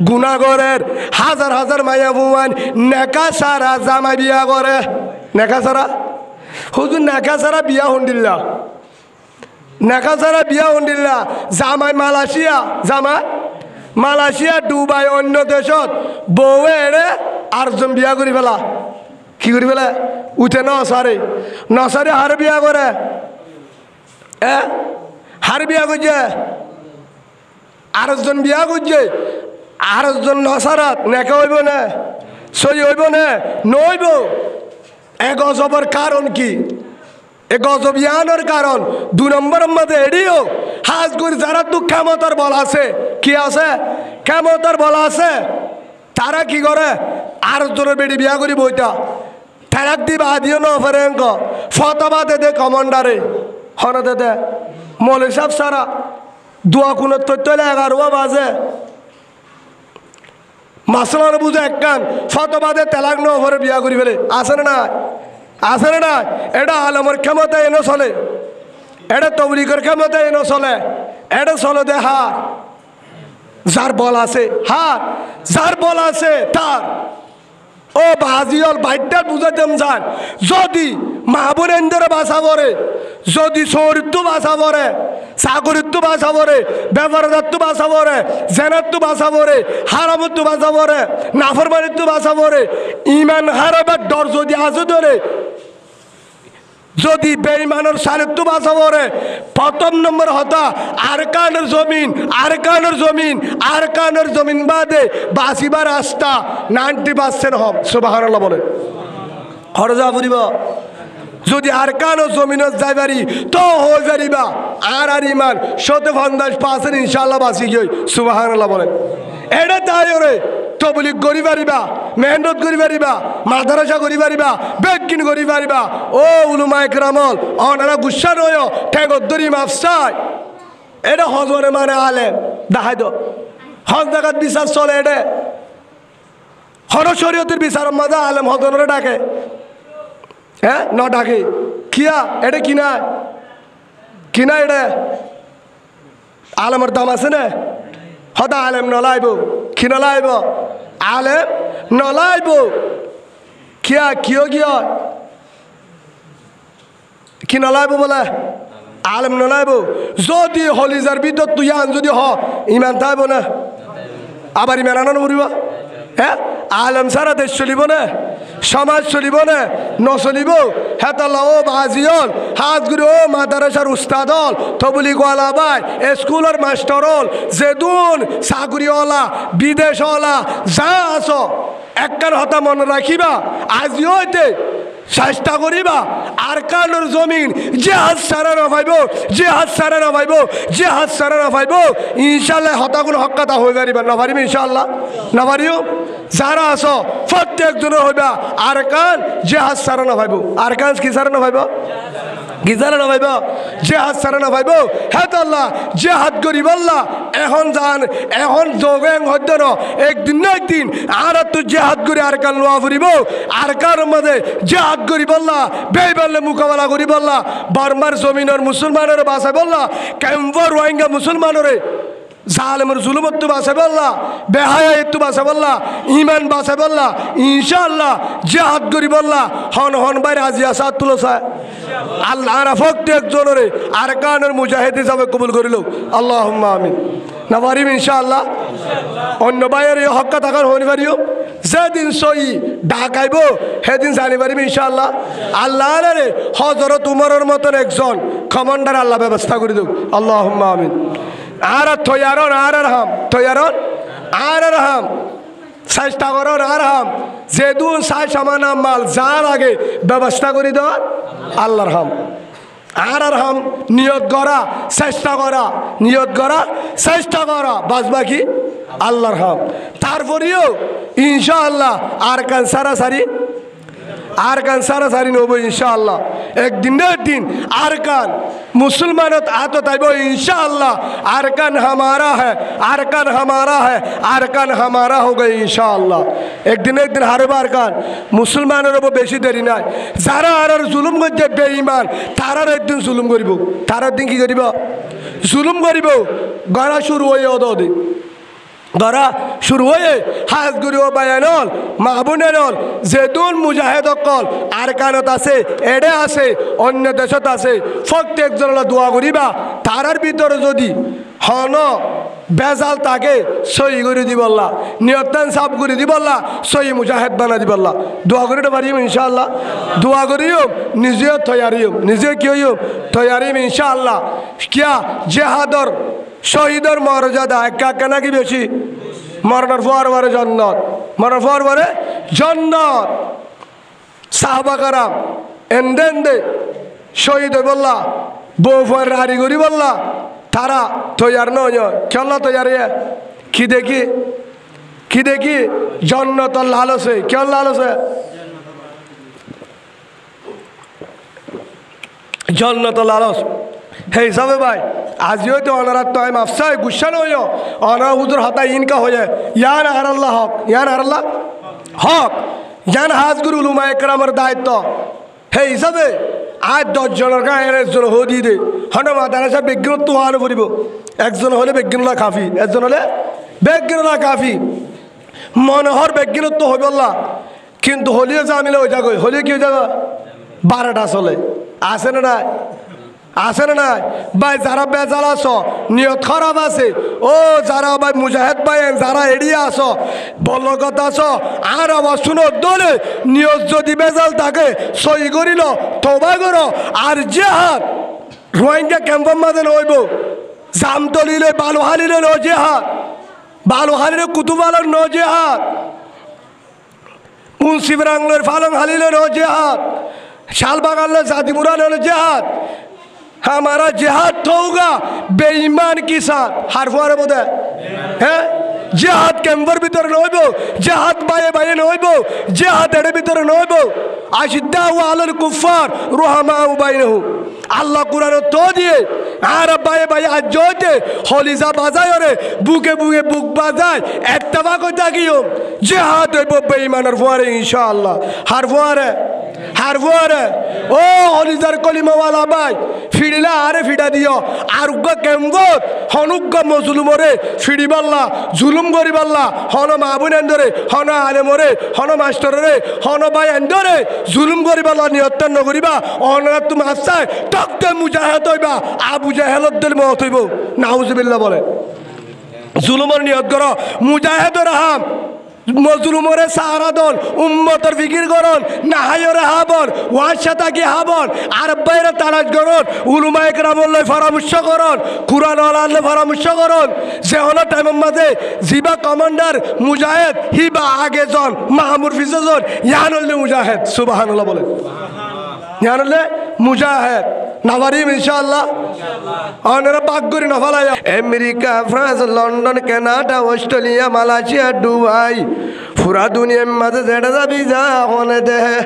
গুণা করের হাজার হাজার মাইয়া ফোন নেকা সারা জামাই বিয়া করে। নেকা সারা হুজুর, নেকা সারা বিয়া হন্ডিল্লা, নেকা সারা বিয়া হন্ডিল্লা। জামাই মালয়েশিয়া, জামাই মালয়েশিয়া, দুবাই, অন্য দেশত বউ এড়ে আরজন বিয়া করি ফেলা। কি করি ফেলে? উঠে নসারে হার বিয়া করে, হার বিয়া করছে, আরজন বিয়া করছে, আরজন নসারাত নেকা হইব না, সই হইব না, নইব। এ গজবের কারণ কি? এ গজব ইয়ানোর কারণ 2 নম্বরের মধ্যে এডিও হাজ করে যারা তো ক্ষমতার বল আছে, কি আছে? ক্ষমতার বল আছে। তারা কি করে? আর জোরে বেড়ি বিয়া করি বইটা ফেরাক দিবা দিও ন ফেরেঙ্ক ফতবা দে কমান্ডারে হন দে মৌলিক সাহেব সারা দোয়া কোনো তৈলে 11 বাজে মাসলার বুঝে এক কান ফতবাদে তেলাক ন ভরে বিয়া করি ফেলে। আছে না? আছে না? এটা আলমের ক্ষমতা এনে চলে, এটা তবলিগের ক্ষমতা এনে চলে, এটা চলে দে হার যার বল আছে, হার যার বল আছে তার। ও বাজিয়ল বাইটার বুঝাইতাম যান, যদি মাহবুরেন্দ্র বাসা পড়ে, যদি চরিত্র বাসা পড়ে, চাকরিত্ব বাসা পড়ে, ব্যবহারদাত্ব বাসা পড়ে, জেনাত্ব বাসা পড়ে, হারামত্ব বাসা পড়ে, নাফরমানিত্ব বাসা পড়ে, ইমান হারাবার ডর যদি আছে ধরে, যদি বেঈমানের সারিত্ব বাসা পড়ে, প্রথম নম্বর হতা আরকানের জমিন, আরকানের জমিন, আরকানের জমিন বাদে বাসিবার রাস্তা 90% হব। সুবহানাল্লাহ বলে হরজা ফুরিব। যদি আরকানের জমিনত যাই পারি তো হয়ে পারিবা আর ইমান 50% ইনশাআল্লাহ বাসি গই। সুবহানাল্লাহ বলে এটা তাই ওরে তবলিগ করি পারিবা, মেহনত করি পারিবা, মাদ্রাসা করি পারিবা, বেকিন করি পারিবা। ও উলুমা একরামল অনারা গুসা নয় ঠেগদ্দরি মাফসাই। এটা হজরে মানে আলেম দেখাই তো হজ দেখাত বিচার চলে। এটা হর শরীয়তের বিচার মজা আলেম হজরে ডাকে, হ্যাঁ ন ডাকে কিয়া? এটা কিনা কিনা? এটা আলেমের দাম আছে না? হদা আলেম নলাইব, কি নলাইব? আলেম নলাইব। কিয়া কিয় গিয়া কি নলাইব বলে? আলেম নলাইব। যদি হলিজার ভিতর তুই আন যদি হ ইমান থাকব না, আবার ইমান আনন্দ করিব। হ্যাঁ আলেম সারা দেশ চলিব না, সমাজ চলিব না, নচলিব। হেতাল্লা ও বাজিয়ল হাত গুরি ও মাদারাসার উস্তাদল তবলি গোয়ালা বাই স্কুলের মাস্টরল যেদুন চাকরিওয়ালা বিদেশওয়ালা যা আস একখান হতা মনে রাখিবা আজিও হইতে চেষ্টা করিবা আরকানের জমিন যে হাত সারা না পাইব, যে হাত সারা না পাইব, যে হাত সারা না পাইব ইনশাল্লাহ হতাগুলো হকাতা হয়ে পারিবা। না পারিবে ইনশাল্লাহ? না পারিও? যারা আস প্রত্যেকজনের হইবা আরকান যে হাত সারা না পাইব। আরকান কি সারা না পাইব? কি সারা না পাইব? যে হাত সারা না পাইব। হ্যাঁ তো আল্লাহ যে হাত করি বললা এখন যান, এখন যোগেন হইত না একদিন না একদিন আর তো যে হাত করি আরকান লোয়া ফুরিব। আরকার মধ্যে যে হাত করি বললা বেই বললে মোকাবেলা করি বললা বর্মার জমিনের মুসলমানের বাসায় বললা ক্যাম্পর রোহিঙ্গা মুসলমানের জালেমের জুলুমত্ব বাসে বললা, বেহায়াইত্ব বাসে বললা, ইমান বাসে বললা ইনশাআল্লাহ জিহাদ করি বললা হন হন বাইরে আজি আসা তুলসায় আল্লাহ প্রত্যেকজনের আরকানের মুজাহিদ হিসাবে কবুল করিল। আল্লাহুম্মা আমিন। না পারিম ইনশাআল্লাহ? অন্য বাইরের হক্কা থাকার হইনি পারিও। যেদিন সই ঢাকাইব সেদিন জানি পারিম ইনশাআল্লাহ। আল্লাহ রে হজরত উমরের মতন একজন কমান্ডার আল্লাহ ব্যবস্থা করে দেব। আল্লাহুম্মা আমিন। আর থয়ারন আর হাম, থয়ারন আর হাম, চেষ্টা করন আর হাম যেদুন সাই সামানা মাল যা লাগে ব্যবস্থা করে দেওয়ার আল্লাহর হাম। আর হাম নিয়ত করা, চেষ্টা করা, নিয়ত করা, চেষ্টা করা, বাস বাকি আল্লাহর হাম। তারপরেও ইনশাআল্লাহ আর কান সারা সারি, আর কান সারা সারি নেব ইনশাআল্লাহ। একদিন না একদিন আরকান মুসলমানত আত তাইব इंशाअल्लाह আরকান हमारा है আরকান हमारा है আরকান हमारा होगा इंशाअल्लाह একদিন না একদিন হারবে আরকান মুসলমানের উপর বেশি দেরি নাই যারা আর জুলুম করছে বেঈমান তারার একদিন জুলুম করিব তারার দিন কি করিব জুলুম করিব গড়া শুরু হয়ে ওদে গড়া শুরু হয়ে হাজ গুরু বায়ানল মাহবুনেরল যেদুন মুজাহিদ অকল আরকানত আছে এডে আছে অন্য দেশত আছে প্রত্যেকজনের দোয়া করিবা তারার ভিতরে যদি হন বেজাল তাকে সই করে দিবল্লা নিয়তান সাফ করে দিবল্লা সই মুজাহিদ বানা দিবল্লা দোয়া করিতে পারিম ইনশাআল্লাহ দোয়া করিও নিজেও তৈয়ারিও নিজে কি হইও তৈয়ারিম ইনশাআল্লাহ কিয়া জেহাদর শহীদর মর্যাদা একা কেনা কি বেশি মরণের পর পরে জন্নত মরণের পর পরে জন্নত সাহাবা কারাম এন্দে এন্দে শহীদ বললা বউ ফর রারি করি বললা তারা তৈয়ার নয় কেল্লা তৈয়ারি কি দেখি জন্নত লালসে কেন লালসে জন্নত লালস হে হিসাবে ভাই আজিও তো অনারাত তো আমি আফসায় গুসা নয় অনার হুজুর হাতা ইনকা হয়ে ইয়ান হারাল্লাহ হক ইয়ান হারাল্লাহ হক ইয়ান হাজগুর উলুমা একরামের দায়িত্ব হে হিসাবে আজ 10 জনের গায়ে একজন হদি দে হন মাদারাসা বিজ্ঞান তো হানো পড়িব একজন হলে বিজ্ঞানলা কাফি একজন হলে বিজ্ঞানলা কাফি মনোহর বিজ্ঞান তো হইব না কিন্তু হলিও জামিলে ওই জায়গায় হলিও কি জায়গা 12টা চলে আসে না নাই আছে না নাই ভাই যারা বেজাল আছো নিয়ত খারাপ আছে ও যারা ভাই মুজাহিদ ভাই যারা এড়িয়ে আসো বলগত আছো আর আবার শুনো দলে নিয়ত যদি বেজাল থাকে সই করিল তবা করো আর জেহাদ রোহিঙ্গা ক্যাম্পের মাঝে নইব জামতলিলে বালুহালিলে ন জেহাদ বালুহালিলে কুতুবালের ন জেহাদ মুন্সিবরাংলের ফালং হালিলে ন জেহাদ শালবাগানের জাতিমুরান হলো জেহাদ हमारा जिहाद तो होगा बेईमान के साथ हर फुआरे बोधे हैं जिहाद कैंपर भीतर नइबो जिहाद बाये बाये नइबो जिहाद एडे भीतर नइबो आशिद्दा व आलल कुफ्फार रुहामा বাইনহু আল্লাহ কুরআন তো দিয়ে আর বায়ে বায়ে আজ জোতে হলিজা বাজায় রে বুকে বুকে বুক বাজায় এত্তবা কই থাকিও জিহাদ হইব বেঈমানের ফুয়ারে ইনশাআল্লাহ হার ফুয়ারে ও হলিজার কলিমাওয়ালা ভাই ফিরিলা আরে ফিডা দিও আর উগ্গ কেম্বত হনুগ্গ মজলুমরে ফিরি বাল্লা জুলুম করি বাল্লা হন মাহবুন এন্দরে হন আলেমরে হন মাস্টাররে হন ভাই এন্দরে জুলুম করি বাল্লা নিয়ত নকরিবা অনরা তুমি আসায় তক্তে মুজাহিদ হইবা আবু জাহেলত দিল মত হইব নাউজুবিল্লাহ বলে জুলুমের নিয়ত করো মুজাহিদর হাম মজলুমরে সাহারা দল উম্মতর ফিকির করন নাহায়রে হাবন ওয়াশাতা কি হাবন আরব বাইরে তালাশ করন উলুমা একরামুল্লাহ পরামর্শ করন কুরআন ওয়ালাল্লাহ পরামর্শ করন যে হলো টাইমের মাঝে জিবা কমান্ডার মুজাহিদ হিবা আগে জন মাহমুদ ফিজজন ইয়ানুল্লাহ মুজাহিদ সুবহানাল্লাহ বলেন ইয়ানুল্লাহ মুজাহিদ নাবারিম ইনশাআল্লাহ অনরা পাকগরি নফালায়া America France London Canada Australia Malaysia Dubai পুরা দুনিয়ার মাঝে যেটা যাবি যা হনে দেহে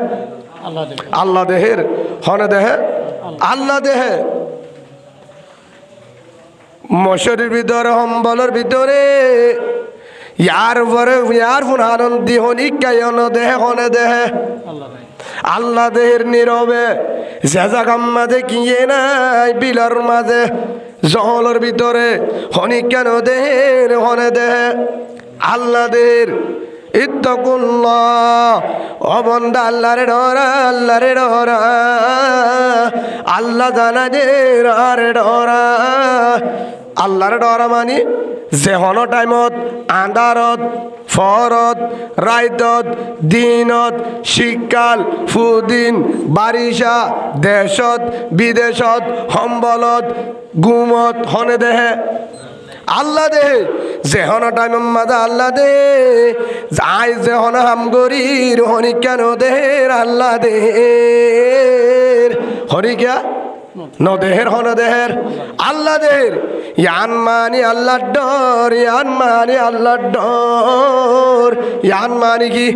আল্লাহ দেহের হনে দেহে আল্লাহ দেহে মশারির ভিতরে হম্বলের ভিতরে ইয়ার পরে ইয়ার ফোন আনন্দি হনি কায়ন দেহে হনে দেহে আল্লাহ দেহের নীরবে জেজাগাম মাঝে কিয়ে নাই বিলার মাঝে জহলের ভিতরে হনি কেন দেহের হনে দেহে আল্লাহ দেহের ইত্তাকুল্লাহ অবন্দা আল্লাহরে ডরা আল্লাহরে ডরা আল্লাহ জানা যে রে ডরা আল্লাহরে ডরা মানি যে হন টাইমত আন্ধারত ফরত রাইতত দিনত শীতকাল ফুদিন বারিশা দেশত বিদেশত সম্বলত গুমত হনে দেহে আল্লাহ দেহে যেহন টাইম মাদা আল্লাহ দে যাই যেহন হামগরির হনি কেন দেহের আল্লাহ দেহের হরি ক্যা ন দেহের হন দেহের আল্লাহ দেহের ইয়ান মানি আল্লাহ ডর ইয়ান মানি আল্লাহ ডর ইয়ান মানি কি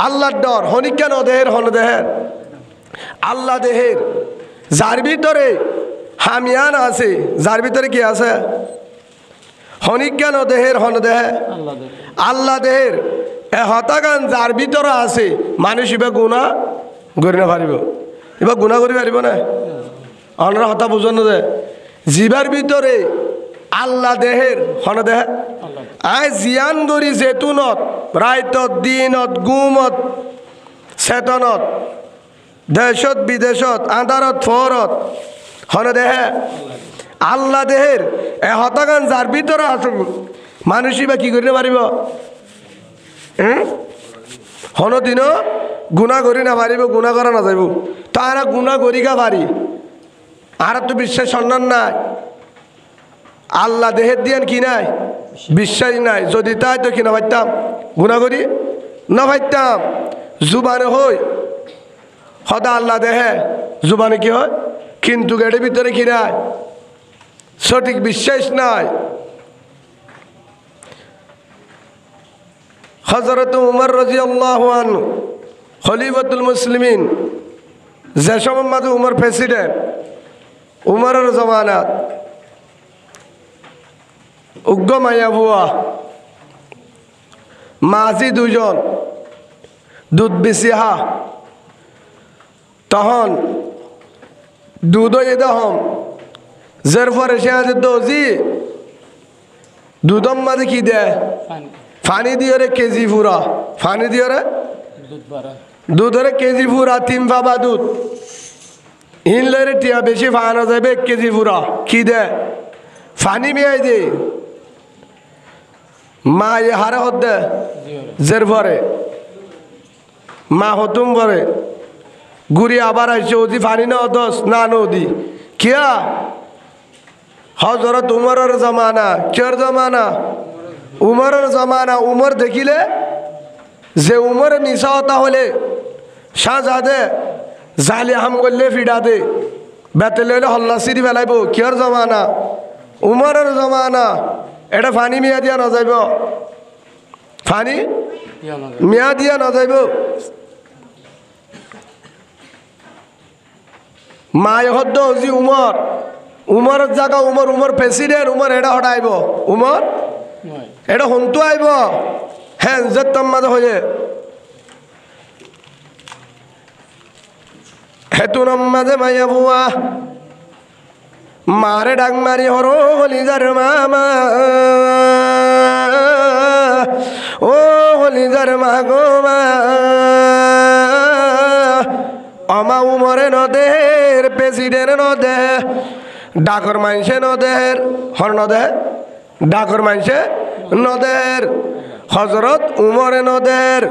আল্লাহ ডর হনি কেন দেহের হন দেহের আল্লাহ দেহের যার ভিতরে হামিয়ান আছে, যার ভিতরে কি আছে? হনিজ্ঞান দেহের হন দেহে আল্লাহ দেহের এ হতাগান যার ভিতরে আছে, মানুষ এবার গুণা করি না পারিব, এবার গুণা করি পারিব না। অনরা হতা বুঝানো দে জিবার ভিতরে আল্লাহ দেহের হন দেহে আয় জিয়ান গরি জেতুনত রায়তত দিনত গুমত চেতনত দেশত বিদেশত আন্ধারত ফরত হন দেহে আল্লাহ দেহের এ হতাগান যার ভিতরে আছে, মানুষই বা কি করিতে পারিব? হনদিনও গুণা করি না পারিব, গুণা করা না যাইব। তারা গুণা করিকা পারি, আর তো বিশ্বাস সন্ধান নাই। আল্লাহ দেহের দিয়ান কি নাই? বিশ্বাস নাই। যদি তাই তো কি না পাইতাম গুণা করি না পাইতাম। জুবানে হই সদা আল্লাহ দেহে, জুবানে কি হয়, কিন্তু গেটের ভিতরে কি নাই? সঠিক বিশ্বাস নাই। হযরত উমর রাদিয়াল্লাহু আনহু খলিফাতুল মুসলিমিন, যে সময় মাঝে উমর প্রেসিডেন্ট, উমরের জমানাত উগ্র মায়া বুয়া মাঝি দুজন দুধ বেচিহা, তখন দুধ দহম যার পরে সে আছে দজি দুধম মাঝে কি দেয়? ফানি দিয়ে রে কেজি পুরা, ফানি দিয়ে রে দুধরে কেজি পুরা, 3 পাবা দুধ ইনলে টিয়া বেশি ফানা যাবে 1 কেজি পুরা কি দেয়? ফানি বিয়াই দে। মা এ হারে হত দে জের পরে মা হতুম পরে ঘুরি আবার আসছে, ওদি ফানি না দশ না নদী কিয়া? হযরত উমরের জমানা, কের জমানা? উমরের জমানা। উমর দেখিলে যে উমরে মিশা হতা হলে শাহজাদে জালি হাম করলে ফিডা দে, বেতেলে হলে হল্লা সিঁড়ি ফেলাইব। কের জমানা? উমরের জমানা। এটা ফানি মিয়া দিয়া না যাইব, ফানি মিয়া দিয়া না যাইব। মায় হদ্দ জি উমর, উমরের জায়গা উমর, উমর প্রেসিডেন্ট, উমর এটা হটাইব, উমর এটা হন্তু আইব। হ্যাঁ যেতাম মাঝে হয়ে হেতুনম মাঝে মাইয়া বুয়া মারে ডাক মারি হর হলিজার মামা, ও হলিজার মা গো মা, অমা উমরে নদের প্রেসিডেন্ট নদে, ডাকর মাইনসে নদের হর নদে, ডাকর মাইনসে নদের, হযরত উমরে নদের,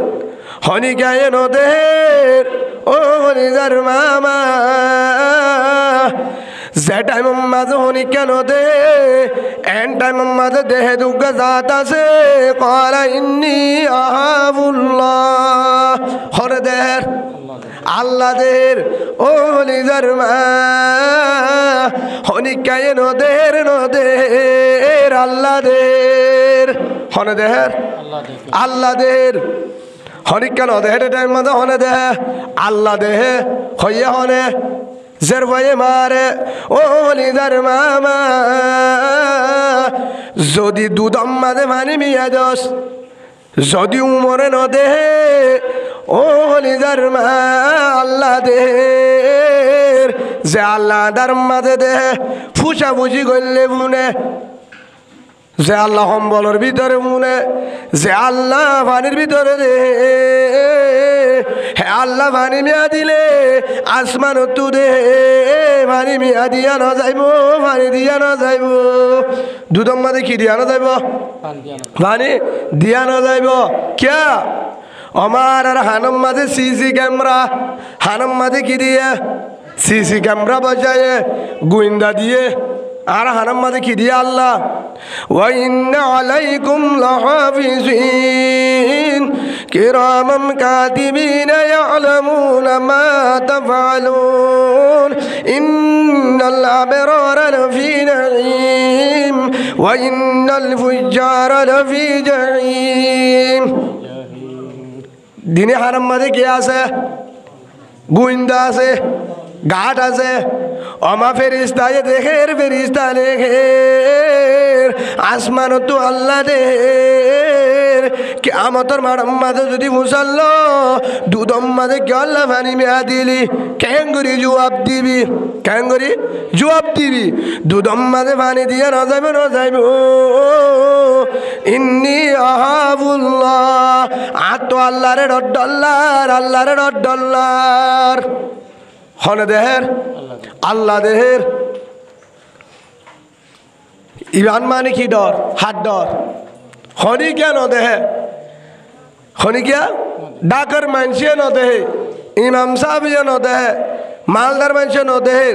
হনিকায়ে নদের, ও হলিজার মামা। যে টাইম মাঝে হনিকা নদে এন টাইম মাঝে দেহে দুগ্গা জাত আছে, কলা ইন্নি আহাবুল্লাহ হরে দের আল্লাহ দের, ও হলিজার মা হনিকায়ে নদের নদের আল্লাহ দের হনে দেহের আল্লাহ দের হনিকা নদে হেঁটে টাইম মাঝে হনে দেহে আল্লাহ দেহে হইয়া হনে জের ভয়ে মারে, ও হলিজার মামা। যদি দুধম মাঝে মানি মিয়া দোষ, যদি উমরে নদে, ও হলিজার মা আল্লাহ দের, যে আল্লাহ দার মাঝে দে ফুসা ফুসি করলে বুনে, যে আল্লাহ সম্বলের ভিতরে মুনে, যে আল্লাহ পানির ভিতরে দে, হে আল্লাহ পানি মিয়া দিলে আসমান তু দে, পানি মিয়া দিয়া না যাইব, পানি দিয়া না যাইব। দুধম মাঝে কি দিয়া না যাইব? পানি দিয়া না যাইব। কিয়া? আমার আর হানম মাঝে সিসি ক্যামেরা, হানম মাঝে কি দিয়ে? সিসি ক্যামেরা বসায় গোয়েন্দা দিয়ে, আর হানম মাঝে কি দিয়ে? আল্লাহ ওয়া ইন্না আলাইকুম লাহাফিজিন কিরামান কাতিবিনা ইয়ালামুনা মা তাফআলুন ইন্নাল আবরারা লাফি নাঈম ওয়া ইন্নাল ফুজ্জারা লাফি জাহিম। দিনে হারাম মাঝে কে আছে? গুইন্দা আছে, ঘাট আছে। অমা ফেরিস্তায় দেখের ফেরিস্তা দেখের আসমান তো আল্লাহ দের কিয়ামতের মাঝে যদি মুসাল্ল দুদম মাঝে কে আল্লাহ পানি মেয়া দিলি ক্যাঙ্গুরি জবাব দিবি, ক্যাঙ্গুরি জবাব দিবি দুদম মাঝে পানি দিয়ে না যাবে না যাইব ইন্নি আহাবুল্লাহ আর তো আল্লাহরে ডল্লার, আল্লাহরে ডল্লার হনে দেহের আল্লাহ দেহের। ইমান মানে কি ডর? হাত ডর। হনি কে ন দেহে, হনি কে ডাকার মানুষে ন দেহে, ইমাম সাহেব ন দেহে, মালদার মানুষে ন দেহে,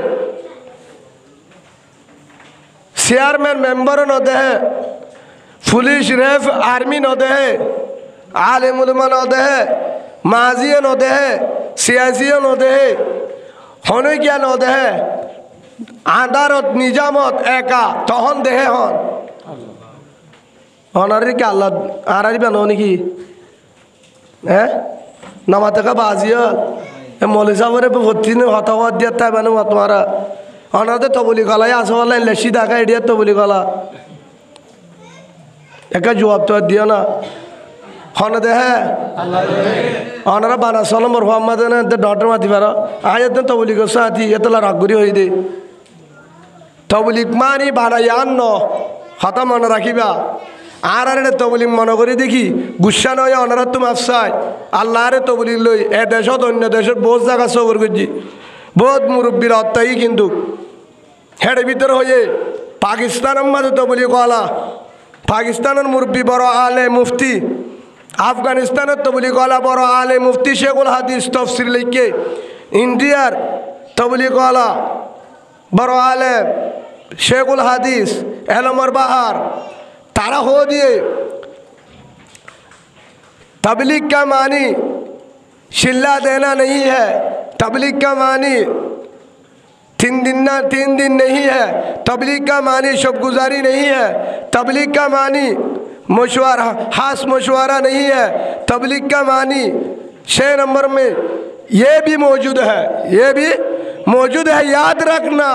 চেয়ারম্যান মেম্বার ন দেহে, পুলিশ রেফ আর্মি ন দেহে, আলিম উলামা ন দেহে, মাজিয়ে ন দেহে, সিয়াসিয়ে ন দেহে, হনই কিয়া ন দেহে আদালত নিজামত একা তখন দেহে হন হনারি কি আল্লাহ আরারি বানো নাকি? হ্যাঁ নামা থেকে বাজিও মলিসাবরে ভর্তি হতাহত দিয়ে তাই বানো তোমারা হনাতে তো বলি গলাই আসো বলে লেসি দেখা এডিয়া তো বলি গলা একা জবাব তো দিও না হনে দেহে অনারা বানা চলো মোর মোহাম্মদ ডর মাতি পার আজ তবলি গোসা হাতি এতলা রাগগুড়ি হয়ে দে তবলিক মানি বানাই আন হতা মনে রাখিবা আর আরে তবলিক মনে করি দেখি গুসা নয় অনারা তো মাফসায় আল্লাহ আরে তবলিক লই এ দেশত অন্য দেশের বহুত জায়গা সবর করছি বহুত মুরব্বীর অত্যাই কিন্তু হেডে ভিতর হয়ে পাকিস্তানের মাঝে তবলি কলা পাকিস্তানের মুরব্বী বড় আলে মুফতি আফগানিস্তানের তবলি কলা বড় আলে মুফতি শেখুল হাদিস তফসির লিখে ইন্ডিয়ার তবলি কলা বড় আলে শেখুল হাদিস এলমর বাহার तारा हो दिए तबलीग का मानी शिल्ला देना नहीं है तबलीग का मानी तीन दिन नहीं है तबलीग का मानी शुबगुजारी नहीं है तबलीग का मानी मशवरा खास मशवरा नहीं है तबलीग का मानी 6 नंबर में ये भी मौजूद है, ये भी मौजूद है। याद रखना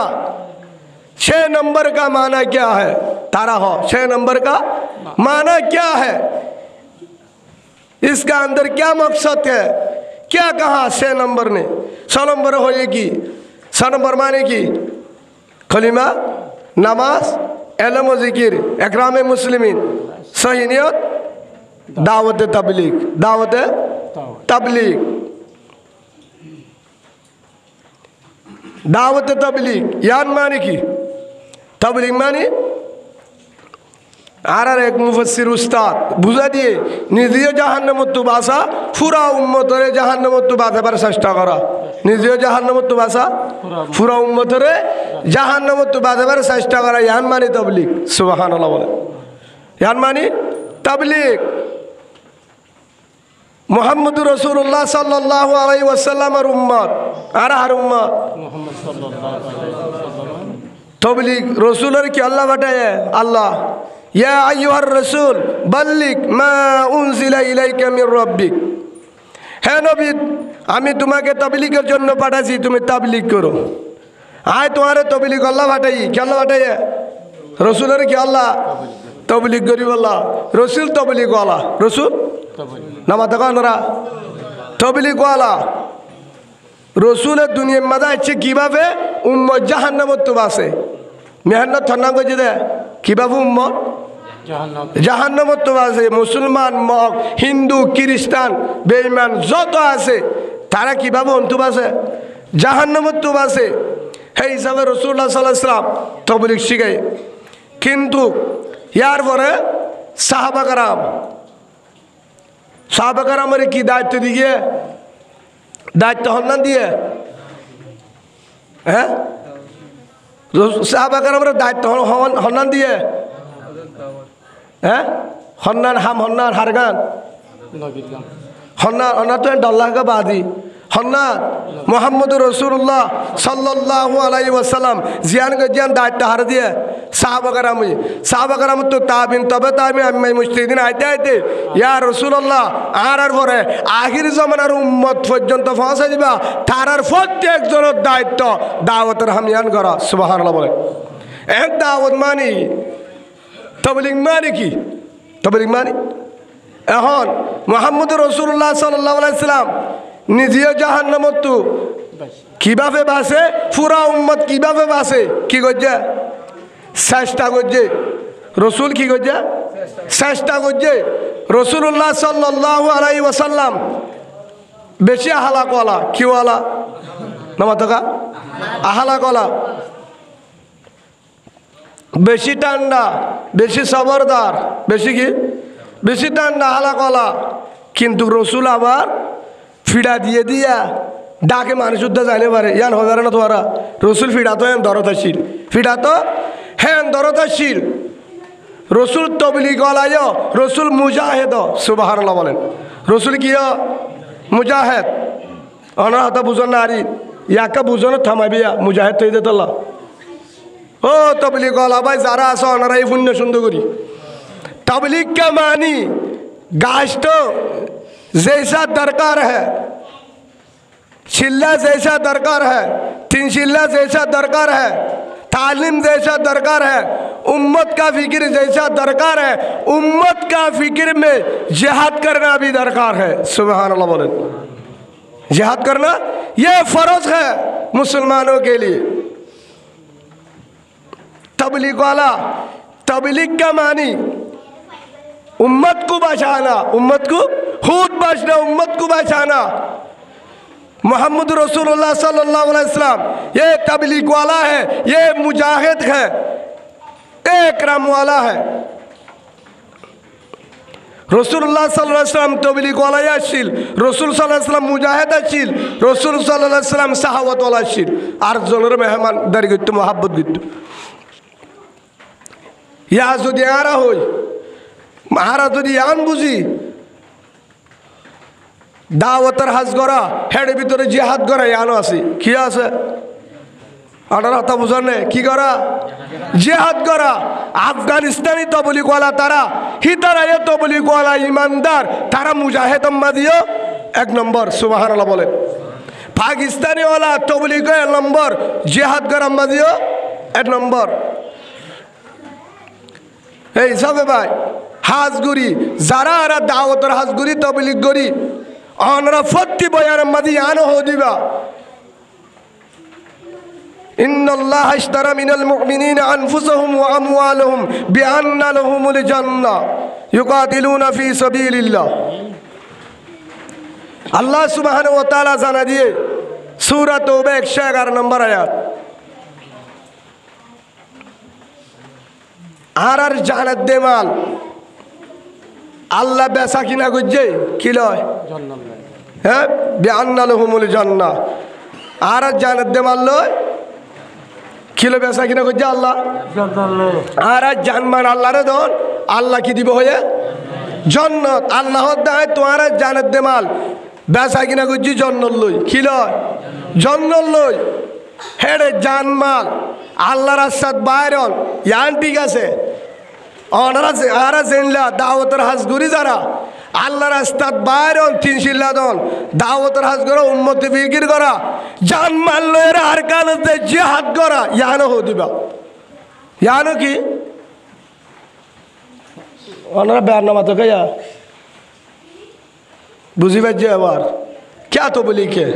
6 नंबर का माना क्या है? तारा हो 6 नंबर का माना क्या है? इसका अंदर क्या मकसद है? क्या कहा 6 नंबर ने? 6 नंबर होएगी 6 नंबर माने की कलिमा नमाज इल्म व जिक्र इकराम मुस्लिमीन सही नियत दावत तबलीग दावत तबलीग दावत तबलीग यान माने की तबलीग मानी আর এক মুফাসসির উস্তাদ বুঝা দিয়ে নিজেও জাহান্নামত বাসা পুরা উম্মতরে জাহান্নামত বাঁচাবার চেষ্টা করা নিজেও জাহান্নামত বাসা পুরা উম্মতরে জাহান্নামত বাঁচাবার চেষ্টা করা ইয়ান মানি তাবলীগ সুবহানাল্লাহ বলে ইয়ান মানি তাবলীগ মুহাম্মদুর রাসূলুল্লাহ সাল্লাল্লাহু আলাইহি ওয়াসাল্লামের উম্মত আর আর উম্মত মুহাম্মদ সাল্লাল্লাহু আলাইহি ওয়াসাল্লাম তাবলীগ রাসূলের কি আল্লাহ পাঠায় আল্লাহ या अय्युहर रसूल बल्लिग मा उनजिला इलाइका मिर रब्बिक हे नबी আমি তোমাকে তাবলীগের জন্য পাঠাইছি তুমি তাবলীগ করো আয় তোমারে তাবলীগ আল্লাহ পাঠাই কি আল্লাহ পাঠায় রাসূলের কি আল্লাহ তাবলীগ করি আল্লাহ রাসূল তাবলীগ ওয়ালা রাসূল নামা তাকানরা তাবলীগ ওয়ালা রাসূলের দুনিয়ার মধ্যে আছে কিভাবে উম্মত জাহান্নামত বাসে মেহনত ঠান্ডা করে দে কিভাবে উম্মত জাহান্নামত আছে মুসলমান মগ হিন্দু খ্রিস্টান বেঈমান যত আছে তারা কিভাবে অন্তু আছে জাহান্নামত আছে সেই হিসাবে রাসূলুল্লাহ সাল্লাল্লাহু আলাইহি ওয়াসাল্লাম তাবলীগ শিখায় কিন্তু ইয়ার পরে সাহাবা কারামের কি দায়িত্ব দিয়ে দায়িত্ব হন্না দিয়ে হ্যাঁ সাহাবা কারামের দায়িত্ব হন্না দিয়ে হ্যাঁ হন্নান হাম হন্নান হারগান হন্না হন্না তো ডল্লাহ কা বাদি হন্না মোহাম্মদুর রসুল্লাহ সাল্লাল্লাহু আলাইহি ওয়াসাল্লাম জিয়ান গজিয়ান দায়িত্ব হার দিয়ে সাহাবাগারাম তো তাবিন তবে তাবি আমি মুস্তিদিন আইতে আইতে ইয়া রসুল্লাহ আর পরে আখির জমানার উম্মত পর্যন্ত পৌঁছে দিবা তার প্রত্যেকজনের দায়িত্ব দাওয়াতের হামিয়ান করা সুবহানাল্লাহ বলে এক দাওয়াত মানি তবলিগ মানে কি তবলিগ মানে এখন মোহাম্মদুর রসুল্লাহ সাল্লাল্লাহু আলাইহি সাল্লাম নিজেও জাহান্নামত কিভাবে বাসে পুরা উম্মত কিভাবে বাসে কি করছে চেষ্টা করছে রসুল কি করছে চেষ্টা করছে রসুল্লাহ সাল্লাল্লাহু আলাইহি ওয়াসাল্লাম বেশি আহালা কলা কিওয়ালা নামাতকা আহালা কলা বেশি ঠান্ডা বেশি সবরদার বেশি কি বেশি ঠান্ডা আহালা কলা কিন্তু রসুল আবার ফিডা দিয়ে দিয়া ডাকে মানুষ উদ্ধা যাইলে পারে ইয়ান হবে না তোমারা রসুল ফিডা তো হ্যাঁ দরদাশীল ফিডা তো হ্যাঁ দরদাশীল রসুল তবলিগ গলায় রসুল মুজাহেদ সুবহানাল্লাহ বলেন রসুল কি মুজাহেদ অনার হাতে বুঝন না আরি ইয়াকে বুঝন থামাবিয়া মুজাহেদ তৈরি তোলা ও তবলিগ গলা ভাই যারা আছে ওনারা এই পুণ্য সুন্দর করি तबलीग का मानी गाश्तो जैसा दरकार है शिल्ला जैसा दरकार है तीन शिल्ला जैसा दरकार है तालीम जैसा दरकार है उम्मत का फिक्र जैसा दरकार है उम्मत का फिक्र में जिहाद करना भी दरकार है सुभान अल्लाह बोले जिहाद करना ये फर्ज है मुसलमानों के लिए तबलीग वाला तबलीग का मानी उम्मत को बचाना उम्मत को खुद बचना उम्मत को बचाना मोहम्मद रसूलुल्लाह सल्लल्लाहु अलैहि वसल्लम ये तबलीग वाला है ये मुजाहिद है एकराम वाला है रसूलुल्लाह सल्लल्लाहु अलैहि वसल्लम तबलीग वाला याशिल रसूल सल्लल्लाहु अलैहि वसल्लम मुजाहिद आशिल रसूल सल्लल्लाहु अलैहि वसल्लम साहावत वाला आशिल আর জনের মেহমান দারি গিত মোহাব্বত গিত ইয়া যদি আরা হই মারা যদি আন বুঝি দাওয়াতের হাজ করা হেড ভিতরে জিহাদ করা ইয়ানো আছে কি আছে আনার হাতা বুঝানে কি করা জিহাদ করা আফগানিস্তানি তবলিগ ওয়ালা তারা হিতারা এ তবলিগ ওয়ালা ইমানদার তারা মুজাহিদ আম্মাদিও এক নম্বর সুবহানাল্লাহ বলে পাকিস্তানি ওয়ালা তবলিগ এক নম্বর জিহাদ করা আম্মাদিও এক নম্বর এই সবে ভাই হাজগুড়ি যারা আর দাওয়াতের হাজগুড়ি তবলিগ করি অনরা ফত্তি বয়ার মাদি আনো হো দিবা ইন্নাল্লাহ ইশতারা মিনাল মুমিনিনা আনফুসাহুম ওয়া আমওয়ালাহুম বিআন্না লাহুমুল জান্নাহ ইউকাতিলুনা ফি সাবিলিল্লাহ আল্লাহ সুবহানাহু ওয়া তাআলা জানা দিয়ে সূরা তওবা 111 নম্বর আয়াত আর জান্নাত দে মাল আল্লাহ বেচা কিনা করছে কি লয় হ্যাঁ বিআন্না লাহুমুল জান্নাহ আর জান্নাত দে মাল লয় কিলো বেচা কিনা করছে আল্লাহ আর জানমান আল্লাহরে দন আল্লাহ কি দিব হয়ে জান্নাত আল্লাহ দেয় তোমার জান্নাত দে মাল বেচা কিনা করছি জান্নাত লই কি লয় জান্নাত লই হেডে জানমাল আল্লাহর রাস্তাত বাইরন ইয়ান ঠিক আছে আর জেনলা দাওয়াতের হাজগুড়ি যারা আল্লাহ রাস্তাত বাইরন তিন শিল্লা দন দাওয়াতের হাজ করা উম্মতি ফিকির করা জান মারল এরা আর কানতে জিহাদ করা ইয়ানো হো দিবা ইয়ানো কি ওনারা বেয়ার নামা তো গয়া বুঝি পাইছে আবার क्या तो बोली के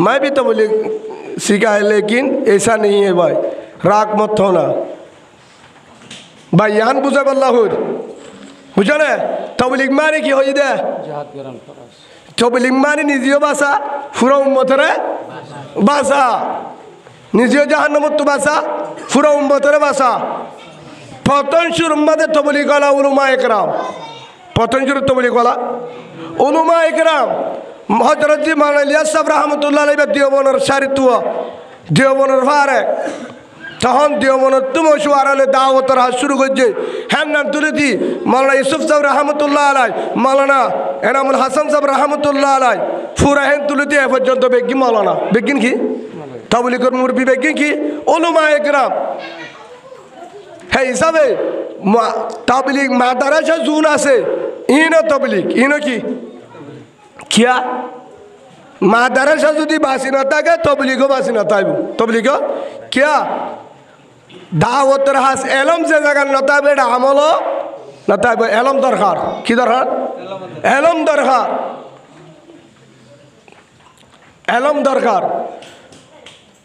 मैं भी तो बोली सीखा है लेकिन ऐसा नहीं है भाई राग मत होना भाई यान बुझे बल्लाहुर बुझो ना तबलीग माने की हो दे तबलीग माने निजियो बासा पूरा उम्मतरे बासा निजियो जहन्नमत तो बासा पूरा उम्मतरे बासा पतन शुरू मदे तबलीग वाला उलमा इकराम पतन शुरू तबलीग वाला उलमा इकराम हजरत जी मौलाना इलियास साहब रहमतुल्लाह अलैहि देवबंदर शारित्व देवबंदर फारे তখন দেওবন্দ মশওয়ারালে দাওয়াতের হাত শুরু করছে। হ্যাঁ নাম তুলে দি মৌলানা ইউসুফ সাহেব রহমতুল্লাহ আলাই, মৌলানা এনামুল হাসান সাহেব রহমতুল্লাহ আলাই, ফুরাহেন তুলে দিয়ে এ পর্যন্ত বেগিন মৌলানা বেগিন কি তাবলীগের মুরব্বী বেগিন কি উলামা একরাম। হ্যাঁ হিসাবে তাবলীগ মাদ্রাসা জুন আছে ইনো তাবলীগ ইনো কি কিয়া মাদ্রাসা যদি বাসি না থাকে তাবলীগও বাসি না থাকবে। তাবলীগও কিয়া দাওয়াতের হাস এলম যে জায়গা না থাকবে এটা আমলও না থাকবে। এলম দরকার, কি দরকার? এলম দরকার, এলম দরকার।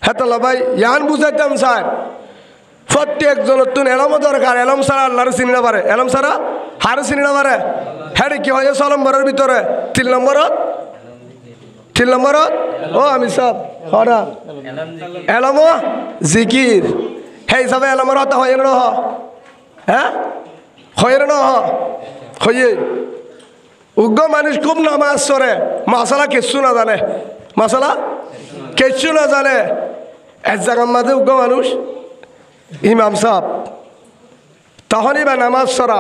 হ্যাঁ তো ভাই ইয়ান বুঝাইতাম স্যার প্রত্যেকজনের তুন এলমও দরকার। এলম ছাড়া আল্লাহর চিনি না পারে, এলম ছাড়া হার চিনি না পারে। হ্যাঁ কি হয় 6 নম্বরের ভিতরে 3 নম্বরত ও আমি সব হরা এলম জিকির। সেই হিসাবে এলমের হতা হয় না, হ্যাঁ হয় না হয়ে উগ্র মানুষ খুব নামাজ সরে মশলা কিচ্ছু না জানে, মশলা কিচ্ছু না জানে। এক জায়গার মাঝে উগ্র মানুষ ইমাম সাহেব তখনই বা নামাজ সরা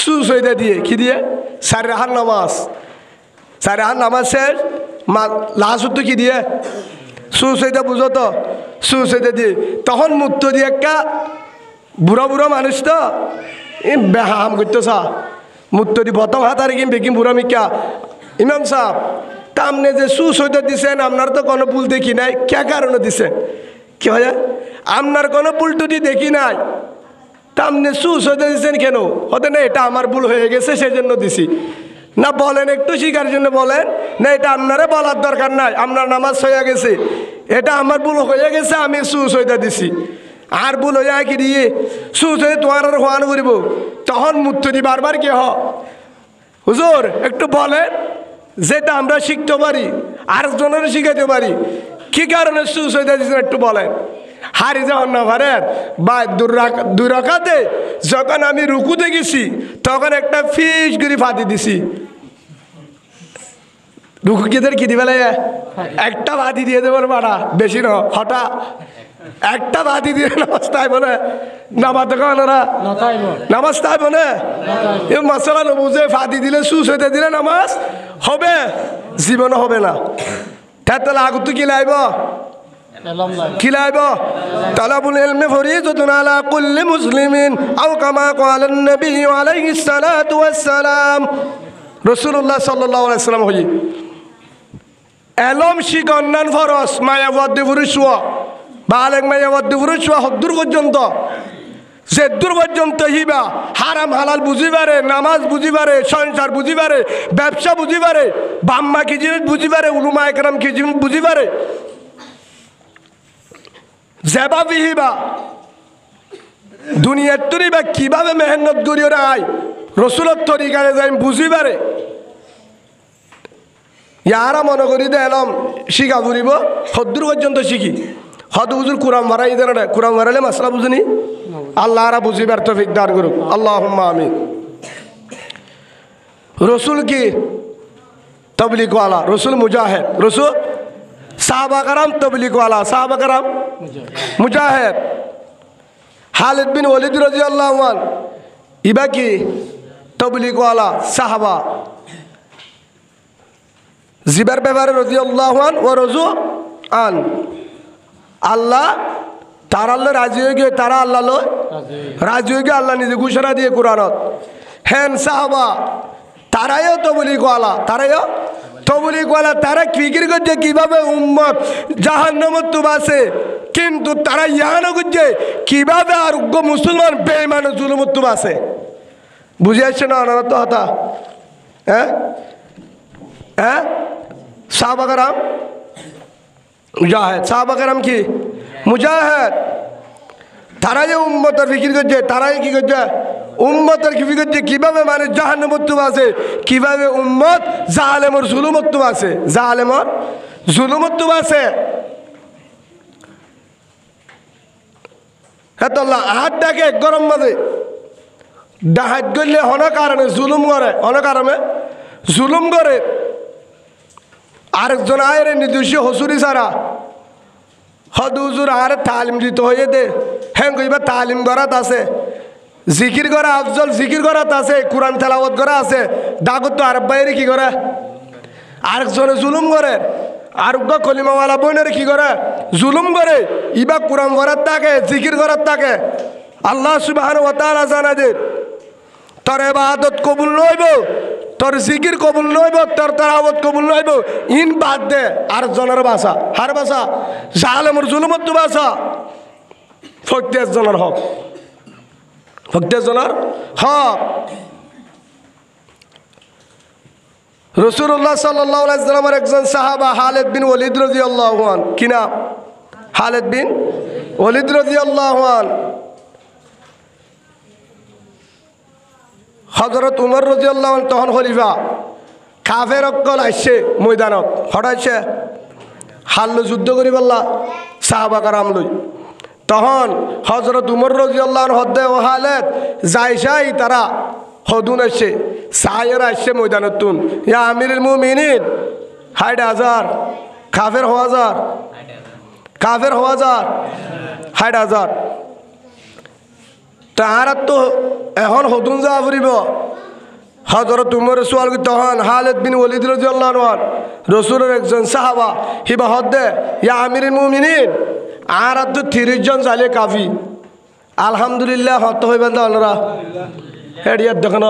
সুসইদা দিয়ে কি দিয়ে 4 রাকাত নামাজ, 4 রাকাত নামাজ শেষ লাস্ট কি দিয়ে সুসইদা বুঝো তো সুসইদা দিয়ে তখন মুক্ত দিয়ে একটা বুড়ো বুড়ো মানুষ তো বেহাম করতো সা মুক্ত দি প্রথম হাত আর কিম বেকিম বুড়ো মিকা ইমাম সাহেব তা আপনি যে সুসইদা দিছেন আপনার তো কোনো ভুল দেখি নাই, কে কারণে দিছেন? কি হয় আপনার কোনো ভুল টুটি দেখি নাই, তা আপনি সুসইদা দিছেন কেন? হতে না এটা আমার ভুল হয়ে গেছে সেজন্য দিছি না, বলেন একটু শিকার জন্য বলেন না, এটা আপনারা বলার দরকার নাই, আপনার নামাজ হয়ে গেছে, এটা আমার ভুল হয়ে গেছে আমি সুসইদা দিছি। আর ভুল হয়ে কি দিয়ে সুসইদা তোমার আর হওয়ান করিব তখন মুক্তি বারবার কি হুজুর একটু বলেন যেটা আমরা শিখতে পারি আরেকজনের শিখাতে পারি, কি কারণে সুসইদা দিচ্ছেন একটু বলেন। হারি যখন না পারেন বা 2 রাকাতে যখন আমি রুকুতে গেছি তখন একটা ফিস করে ফাঁদি দিছি, রুকু কিদের কি দিবে একটা বাতি দিয়ে দেবো বাড়া বেশি না হঠাৎ একটা বাতি দিয়ে নামাজ তাই বলে নামাজ নামাজ তাই বলে এ মশলা নবুঝে ফাঁদি দিলে সুসইদা দিলে নামাজ হবে, জীবনও হবে না। তাহলে আগত কি লাইব কি লাইব তালাবুল ইলমি ফরিযাতুন আলা কুল্লি মুসলিমিন আও কামা ক্বালা নবী আলাইহিস সালাতু ওয়াস সালাম। রাসূলুল্লাহ সাল্লাল্লাহু আলাইহি ওয়াসাল্লাম হই এলম শিকন্নান ফরজ মায়াবদ্দি পুরুষ বালেক মায়াবদ্দি পুরুষ হদ্দুর পর্যন্ত যেদূর পর্যন্ত হিবা হারাম হালাল বুঝি পারে, নামাজ বুঝি পারে, সংসার বুঝি পারে, ব্যবসা বুঝি পারে, বাম্মা কি জিনিস বুঝি পারে, উলুমা একরাম কি জিনিস বুঝি পারে, জেবা বিহিবা দুনিয়ার তরিবা কিভাবে মেহনত করিও রায় রসুলের তরিকায় যাই বুঝি পারে। ইয়ারা মনে করি দে এলম শিখা ফুরিব হদ্দুর পর্যন্ত শিখি হদ হুজুর কুরাম মারাই দেন কুরাম মারালে মাসলা বুঝিনি আল্লাহ আরা বুঝিবার তৌফিক দান করুক আল্লাহুম্মা আমিন। রসুল কি তবলিগ ওয়ালা, রসুল মুজাহিদ, রসুল সাহাবা কারাম তবলিগ ওয়ালা, সাহাবা কারাম মুজাহিদ। খালিদ বিন ওয়ালিদ রাদিয়াল্লাহু আনহু ইবা কি তবলিগ ওয়ালা সাহাবা। জিবার ব্যাপারে রাদিয়াল্লাহু আনহু ওয়া রাজু আন আল্লাহ তারা আল্লাহ রাজি হয়ে গিয়ে তারা আল্লাহ রাজি হয়ে গিয়ে আল্লাহ নিজে ঘোষণা দিয়ে কোরআনত হেন সাহাবা তারাইও তবলিগ ওয়ালা, তারাইও তবলিগ ওয়ালা। তারা ফিকির করছে কিভাবে উম্মত জাহান্নামত তো বাসে, কিন্তু তারা ইয়ানো করছে কিভাবে আর মুসলমান বেঈমান জুলুমত তো বাসে। বুঝে আসছে না ওনারা তো হতা হ্যাঁ হ্যাঁ সাহাবা কারাম মুজাহিদ, সাহাবা কারাম কি মুজাহিদ। তারাই উম্মতের ফিকির করছে, তারাই কি করছে উম্মতের ফিকির করছে কিভাবে মানে জাহান্নামত আছে, কিভাবে উম্মত জালেমর জুলুমত আছে, জালেমর জুলুমত আছে। হ্যাঁ তো হাত ডাকে গরম মাঝে ডাহাত করলে অনেক কারণে জুলুম করে, অনেক কারণে জুলুম করে। আরেকজন আয়ের নির্দিষ্ট হসুরি ছাড়া হদুজুর আর তালিম দিতে হয়ে দে হ্যাঁ কইবা তালিম করাত আছে জিকির করা আফজল জিকির করাত আছে কোরআন তেলাওয়াত করা আছে দাগত তো আরব বাইরে কি করে আরেকজনে জুলুম করে আরোগ্য কলিমাওয়ালা বোনের কি করে জুলুম করে ইবা কোরআন করার থাকে জিকির করার থাকে আল্লাহ সুবহানাহু ওয়া তাআলা জানা যে তোর ইবাদত কবুল নইব তোর জিকির কবুল নইব তোর তেলাওয়াত কবুল নইব ইন বাদ দে আর জনের ভাষা হার ভাষা জালেমর জুলুমত তো ভাষা ফক্তের জনের হক ফক্তের জনের হক রাসূলুল্লাহ সাল্লাল্লাহু আলাইহি ওয়াসাল্লামের একজন সাহাবা খালিদ বিন ওয়ালিদ রাদিয়াল্লাহু আনহু কি নাম খালিদ বিন ওয়ালিদ রাদিয়াল্লাহু আনহু হযরত উমর রাদিয়াল্লাহু আনহু তখন খলিফা কাফের অকল আইছে ময়দানত হঠাৎছে হাল্লো যুদ্ধ করি বললা সাহাবা কারাম লই তখন হযরত উমর রাদিয়াল্লাহু আনহু হদ্দে ও খালিদ যাই তারা হদুন আসছে সায়ের আসছে ময়দানতুন ইয়া আমিরুল মুমিনিন ৬০,০০০ কাফের হওয়া যার কাফের হওয়া যার ৬০,০০০ তাহারা তো এখন হদুন যা ফুরিব হযরত উমর সোয়াল তখন খালিদ বিন ওয়ালিদ রাদিয়াল্লাহু আনহু রাসূলের একজন সাহাবা হিবা হদ্দে ইয়া আমিরুল মুমিনিন আর তো ৩০ জন যাইলে কাফি আলহামদুলিল্লাহ হত হইবেন তো আপনারা হেডিয়ার দেখেন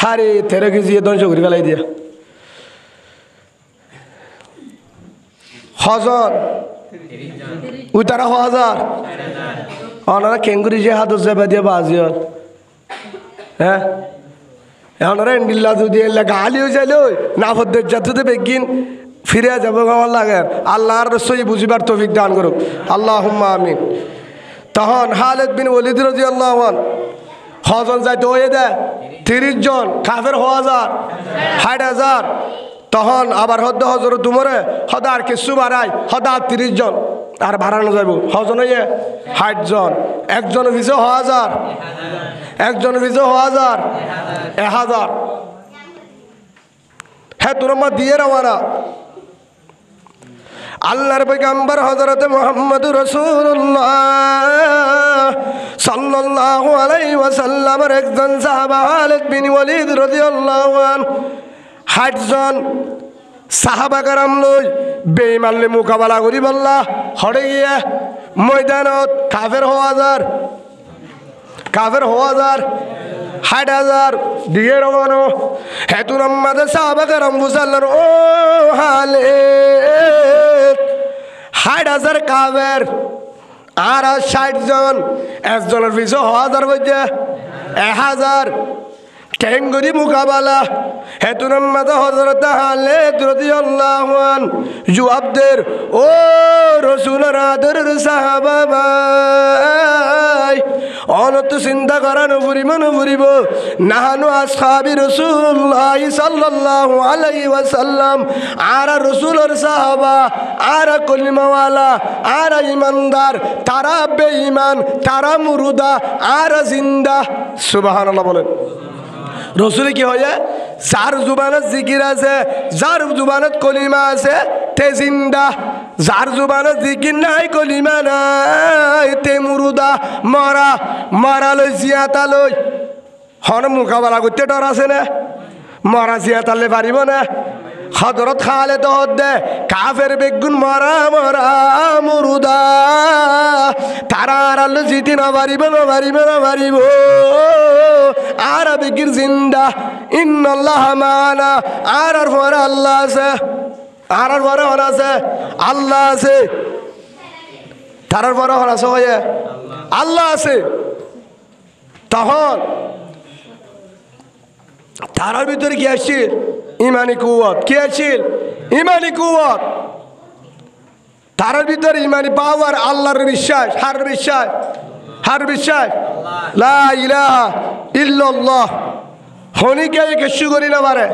হারে তেরো কেজি ধ্বংস করে ফেলাই দিয়া হজন ওই তারা হাজার ওনারা কেঙ্গুরি যে হাত যাবে দিয়ে বাজি হ্যাঁ ওনারা এন্ডিল্লা যদি গালিও যাইল না হদ্দের যাতে বেগিন ফিরে যাবো আমার লাগে আল্লাহর সই বুঝিবার তৌফিক দান করুক আল্লাহুম্মা আমিন তখন খালিদ বিন ওয়ালিদ রাদিয়াল্লাহু আনহু হজন যাইতে হয়ে দেয় ৩০ জন কাফের হওয়া যার ৬০,০০০ তখন আবার হদ্দ হজরত উমরে হদা আর কিছু বাড়াই হদা ৩০ জন আর বাড়ানো যাব হজন হয়ে ৬০ জন একজন ভিজে হওয়া যার একজন ভিজে হওয়া যার ১,০০০ হ্যাঁ তোরা দিয়ে রওয়ানা আল্লাহর পয়গম্বর হযরত মুহাম্মদুর রাসূলুল্লাহ সাল্লাল্লাহু আলাইহি ওয়াসাল্লামের একজন সাহাবা খালিদ বিন ওয়ালিদ রাদিয়াল্লাহু আনহু ৬০ জন সাহাবা کرام লই বেঈমানলে মোকাবেলা করি বললা হড়ে গিয়া ময়দানত কাফের হওয়া যার ৬০,০০০ দিয়ে রওয়ানো হেতুন আমাদের সাহাবা کرام বুঝালেন ও খালিদ ৬০,০০০ কাফের আর ৬০ জন একজনের পিছু ১,০০০ বলছে ১,০০০ কেঙ্গুরি মোকাবেলা হেতুন আমাদের হযরত খালিদ রাদিয়াল্লাহু আনহু জবাবদের ও রাসূলের আদরের সাহাবা ভাই অনত চিন্তা করা নফুরিব নাহানু আসহাবি রাসূলুল্লাহ সাল্লাল্লাহু আলাইহি ওয়াসাল্লাম আর রাসূলের সাহাবা আর কলিমাওয়ালা আর ইমানদার তারা বেঈমান তারা মুরুদা আর জিন্দা সুবহানাল্লাহ বলেন রসুল কি হয় যার জুবানত জিকির আছে যার জুবানত কলিমা আছে তে জিন্দা যার জুবানত জিকির নাই কলিমা নাই তে মুরুদা মরা লই জিয়াতা লই হন মোকাবেলা করতে ডর আছে না মরা জিয়াতালে পারিব না হযরত খালিদ হদ্দে কাফের বেগুন মরা মুরুদা তারা আর জিতি না পারিব আর বেগির জিন্দা ইন্নাল্লাহ মানা আর পরে আল্লাহ আছে আর পরে হন আছে আল্লাহ আছে তার পরে হন আছে হয়ে আল্লাহ আছে তখন তারার ভিতরে কি আসছিল ইমানি কুওয়াত কি আসছিল ইমানি কুওয়াত তারার ভিতরে ইমানি পাওয়ার আল্লাহর বিশ্বাস হার বিশ্বাস লা ইলাহা ইল্লাল্লাহ হনিকে কিছু করি না পারে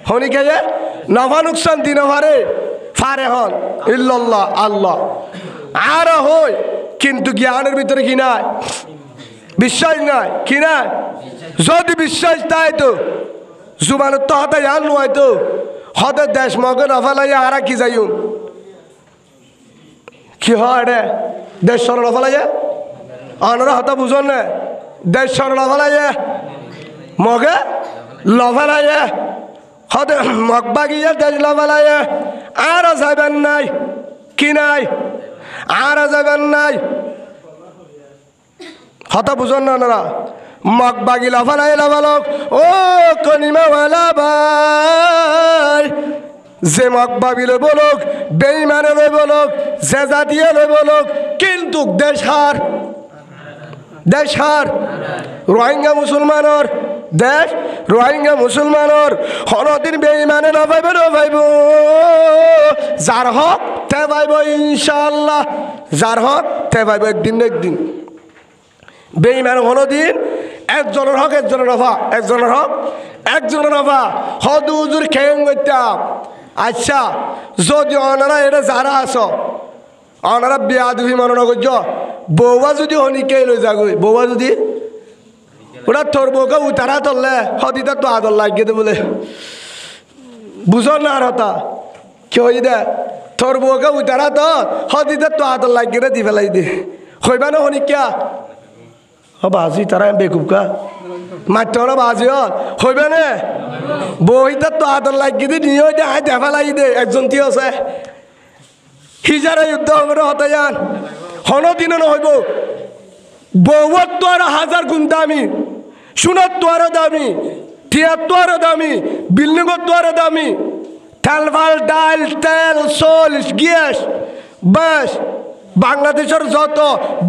হনিকে নফা নুকসান দিন পারে হন ইল্লাল্লাহ আল্লাহ আর হই কিন্তু জ্ঞানের ভিতরে কি নাই বিশ্বাস নাই কি নাই যদি বিশ্বাস তাই তো জুবানত তো হতে জান নয় তো হতে দেশ মগে নফালাই আর কি যাইম কি হয় রে দেশ সরল ফেলাইয়ে অনরা হতা বুঝন না দেশ সরল ফেলাইয়ে মগে লফেলাইয়ে হতে মগবাগিয়ে দেশ লফেলাইয়ে আর যাবেন নাই কি নাই আর যাবেন নাই হতা বুঝন না ওনারা মগবাগি লফেলাই লফালক ও কনিমাওয়ালা ভাই যে মগবাগি লই বলুক বেঈমানে লই বলুক যে জাতীয় লই বলুক কিন্তু দেশ হার রোহিঙ্গা মুসলমানের দেশ রোহিঙ্গা মুসলমানের হনদিন বেঈমানে না পাইব যার হক তে পাইব ইনশাআল্লাহ যার হক তে পাইব একদিন বেঈমান হনদিন একজনের হক একজনের হক একজনের নফা হদু হুজুর খেয়ে গইতাম আচ্ছা যদি ওনারা এটা যারা আছো ওনারা বিয়া দুই মনে করছ বউয়া যদি হনিকে লই যাগই বউয়া যদি ওরা তোর বউকে উতারা ধরলে হদিটা তো আদর লাগিয়ে দে বলে বুঝো না আর হতা কি হই দে তোর বউকে উতারা তো হদিটা তো আদর লাগিয়ে দি ফেলাই দে হইবা না হনিকা বাজি তারা বেকুবকা মাত্র ওরা বাজি হইবে না বইটা তো আদর লাগিয়ে দিয়ে নিয়ে দে আয় দেখা লাগি দে একজন কি আছে হিজারা যুদ্ধ হবে হতে যান হনো দিনে নহইব বউর তো আর 1000 গুণ দামি সোনার তো আরো দামি টিয়ার তো আরো দামি বিল্ডিংয়ের তো আরো দামি তেল ডাল তেল সোল গ্যাস বাস বাংলাদেশের যত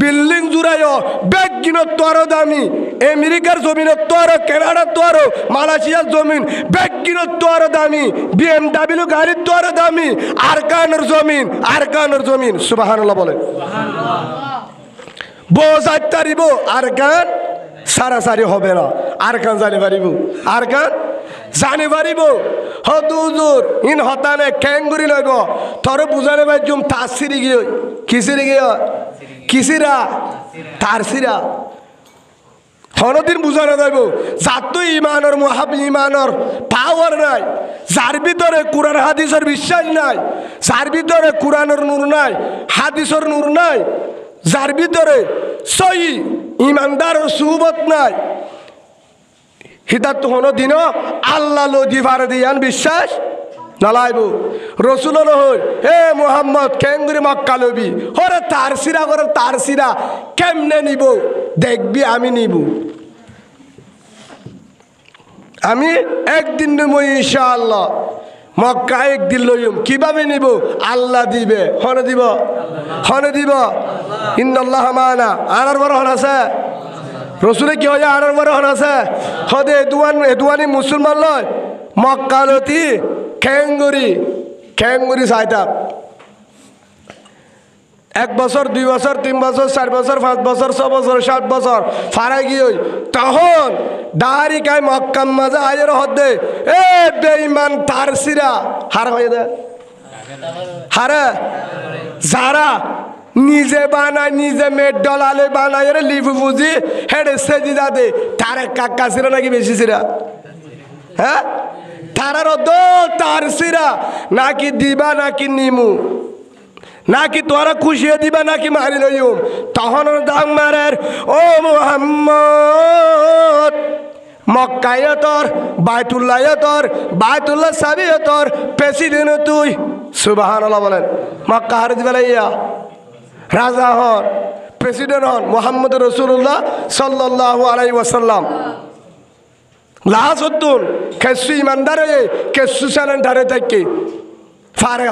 বিল্ডিং জুড়াইও ব্যাগ কিনোর তো আরো দামি আমেরিকার জমিনের তো আরো কানাডার তো আরো মালয়েশিয়ার জমিন ব্যাগ কিনোর তো আরো দামি BMW গাড়ির তো আরো দামি আরকানের জমিন সুবহানাল্লাহ বলে বোঝাই তারিব আরকান সারাসারি হবে না আরকান জানি পারিব হদুজুর ইন হতানে ক্যাঙ্গুরি লইব তোর বুঝানে বাইজুম তাসিরি গিয়ে কিসিরা তারসিরা হনদিন বুঝানো যাইব যার তো ইমানর পাওয়ার নাই যার ভিতরে কোরআন হাদিসের বিশ্বাস নাই যার ভিতরে কোরআনের নূর নাই হাদিসের নূর নাই যার ভিতরে সহি ইমানদারের সুহবত নাই হিতার তো হনো দিন আল্লাহ লদি ভারে দিয়ান বিশ্বাস নালাইব রসুল নহর হে মোহাম্মদ কেঙ্গুরি মক্কা লবি হরে তারসিরা কেমনে নিব দেখবি আমি নিব আমি একদিন নিব ইনশাআল্লাহ মক্কা একদিন লইম কিভাবে নিব আল্লাহ দিবে হনে দিব ইন্নাল্লাহ মানা আনার বড় হন আছে রসুলে কি হয় আনার বড় হন আছে হদে এদুয়ানি মুসলমান লয় মক্কা লতি খেঙ্গুরি চাইতাম 1 বছর 2 বছর 3 বছর 4 বছর 5 বছর 6 বছর 7 বছর ফারাই গিয়ে তখন দাড়ি কায় মক্কার মাঝে আয়ের হদে এ বেঈমান তারসিরা হার হয়ে দে হারে যারা নিজে বানায় নিজে মেট ডলালে বানায় রে লিফু বুঝি হেডে সেজি যাতে তারে কাকা ছিল নাকি বেশি ছিল হ্যাঁ তারার দো তারসিরা নাকি দিবা নাকি নিমু নাকি তোরা খুশিয়ে দিবা নাকি মারি লইম তখন দাম মারের ও মুহাম্মদ মক্কায় তোর বাইতুল্লাহ সাবি তোর প্রেসিডেন্ট তুই সুবহানাল্লাহ বলেন মক্কা হারে দিবা লাইয়া রাজা হন প্রেসিডেন্ট হন মুহাম্মদ রাসূলুল্লাহ সাল্লাল্লাহু আলাইহি ওয়াসাল্লাম লাহাসুদ্দুন কেসু ইমানদারে কেসু স্যালেন্ডারে থাকি ফারে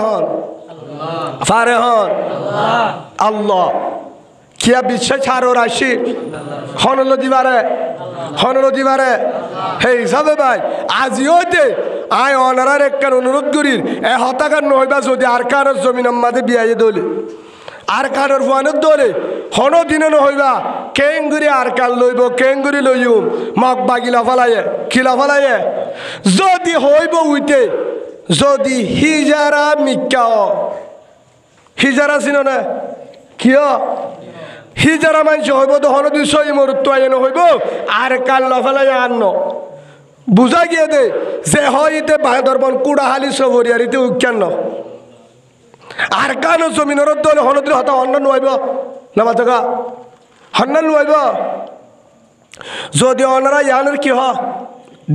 হন আল্লাহ কিয়া বিশ্বাস ছাড়ো রাশি হনলো দিবারে হে হিসাবে ভাই আজিও দে আয় অনারার একখান অনুরোধ করির এ হতাকার নহইবা যদি আর কারোর জমিন মাঝে বিয়াই দলে আর কারোর ফুয়ানোর দলে হন দিনে নহইবা কেঙ্গুরি আর কার লইব কেঙ্গুরি লইম মগ বাগিলা ফলাইয়ে যদি হইব উইতে যদি হিজারা মিক্কাও হিজারা চিনো না কিয় হিজারা মানছে হইব তো হন দুই সই মরুত্ব আইন হইব আর কাল লফালাই আন্ন বুঝা গিয়ে দে যে হইতে বাঁধরবন কুড়াহালি সবরিয়ারিতে উচ্চান্ন আর কানো জমিনের দলে হনদির হতা হন্ন নুয়াইব নামা থাকা হন্ন নুয়াইব যদি অনারা ইয়ানের কি হ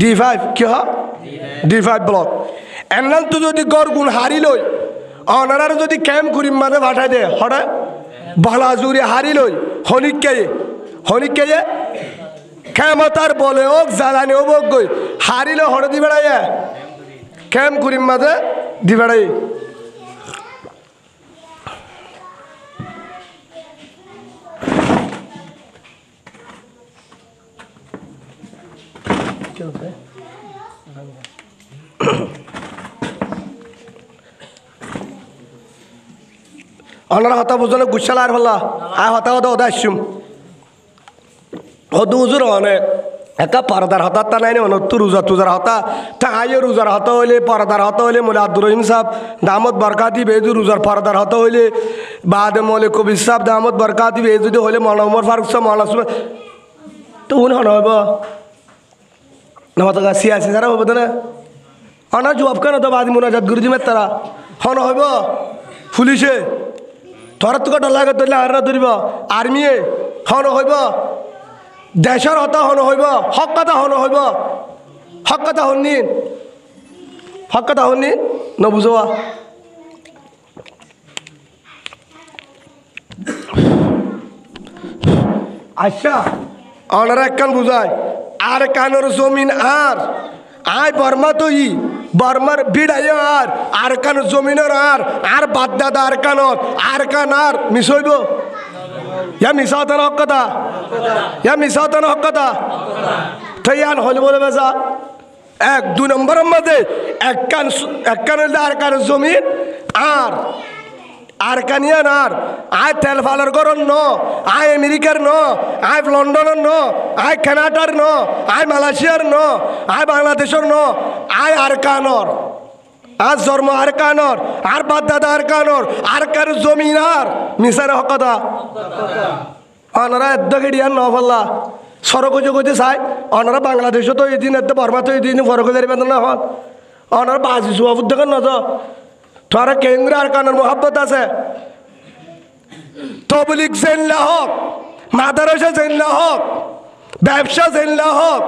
D5 কি হ D5 ব্লক এনান তো যদি গড় গুণ হারি লই অনারার যদি ক্যাম্প করিম মাঝে পাঠাই দে হরে বালা জুড়ে হারি লই হনিক কে ক্ষমতার বলে হোক জ্বালানি হোক গই হারিলে হরে দি বেড়াই ক্যাম্প করিম মাঝে দি বেড়াই অনারা হতা বুঝলে গুছাল আর হল্লা আয় হতা হতা হতা আসছুম হদু হুজুর অনেক একা পরদার হতা তা নাই অনত্তু রোজা তুজার হতা তা আয় রোজার হতা হইলে পরদার হতা হইলে মোলে আব্দুর রহিম সাহেব দামত বরকাতি বেজু রোজার পরদার হতা হইলে বাদে মোলে কবির সাহেব দামত বরকাতি বেজুদি হইলে মৌলানা উমর ফারুক সাহেব মৌলানা সুমন তো উনি হন হইব না সিয়াসি যারা হইব তো না অনা জবাব কেন তো বাদি মোনাজাত গুরুজিমের তারা হন হইব পুলিশে তোর তো ডর লাগে ধরলে আর ধরিব আর্মিয়ে হন হইব দেশের হতা হন হইব হক কথা হন হইব হক কথা হননি নবুঝোয়া আচ্ছা অনারা একখান বুঝায় আর কানোর জমিন আর আয় বর্মা তো বর্মার বিড়াই আর কান জমিনের আর বাদ দাদা আর কান আর মিস হইব ইয়া মিশা হতো না হক কথা ইয়া মিশা হতো না হক কথা তাই আন হল বলে বেজা এক দুই নম্বরের মধ্যে এক কান হইলে আর কান জমিন আর কানিয়ান আর আয় তেল ফালার গরম ন আয় আমেরিকার ন আয় লন্ডনের ন আয় কানাডার ন আয় মালয়েশিয়ার ন আয় বাংলাদেশের ন আয় আর কানর আর জন্ম আর কানর আর বাদ দাদা আর কার জমিন আর মিশার হকদা অনারা এদ্দ গেড়িয়ার ন ফল্লা সড়ক জগতে চাই অনারা বাংলাদেশও তো এদিন এত বর্মা তো এদিন ফরক যারিবেন না হন অনারা বাজি জবাব দেখেন নজ তোরা কেন্দ্র আর কানের মোহাব্বত আছে তবলিগ জেনলা হোক মাদারসা জেনলা হোক ব্যবসা জেনলা হোক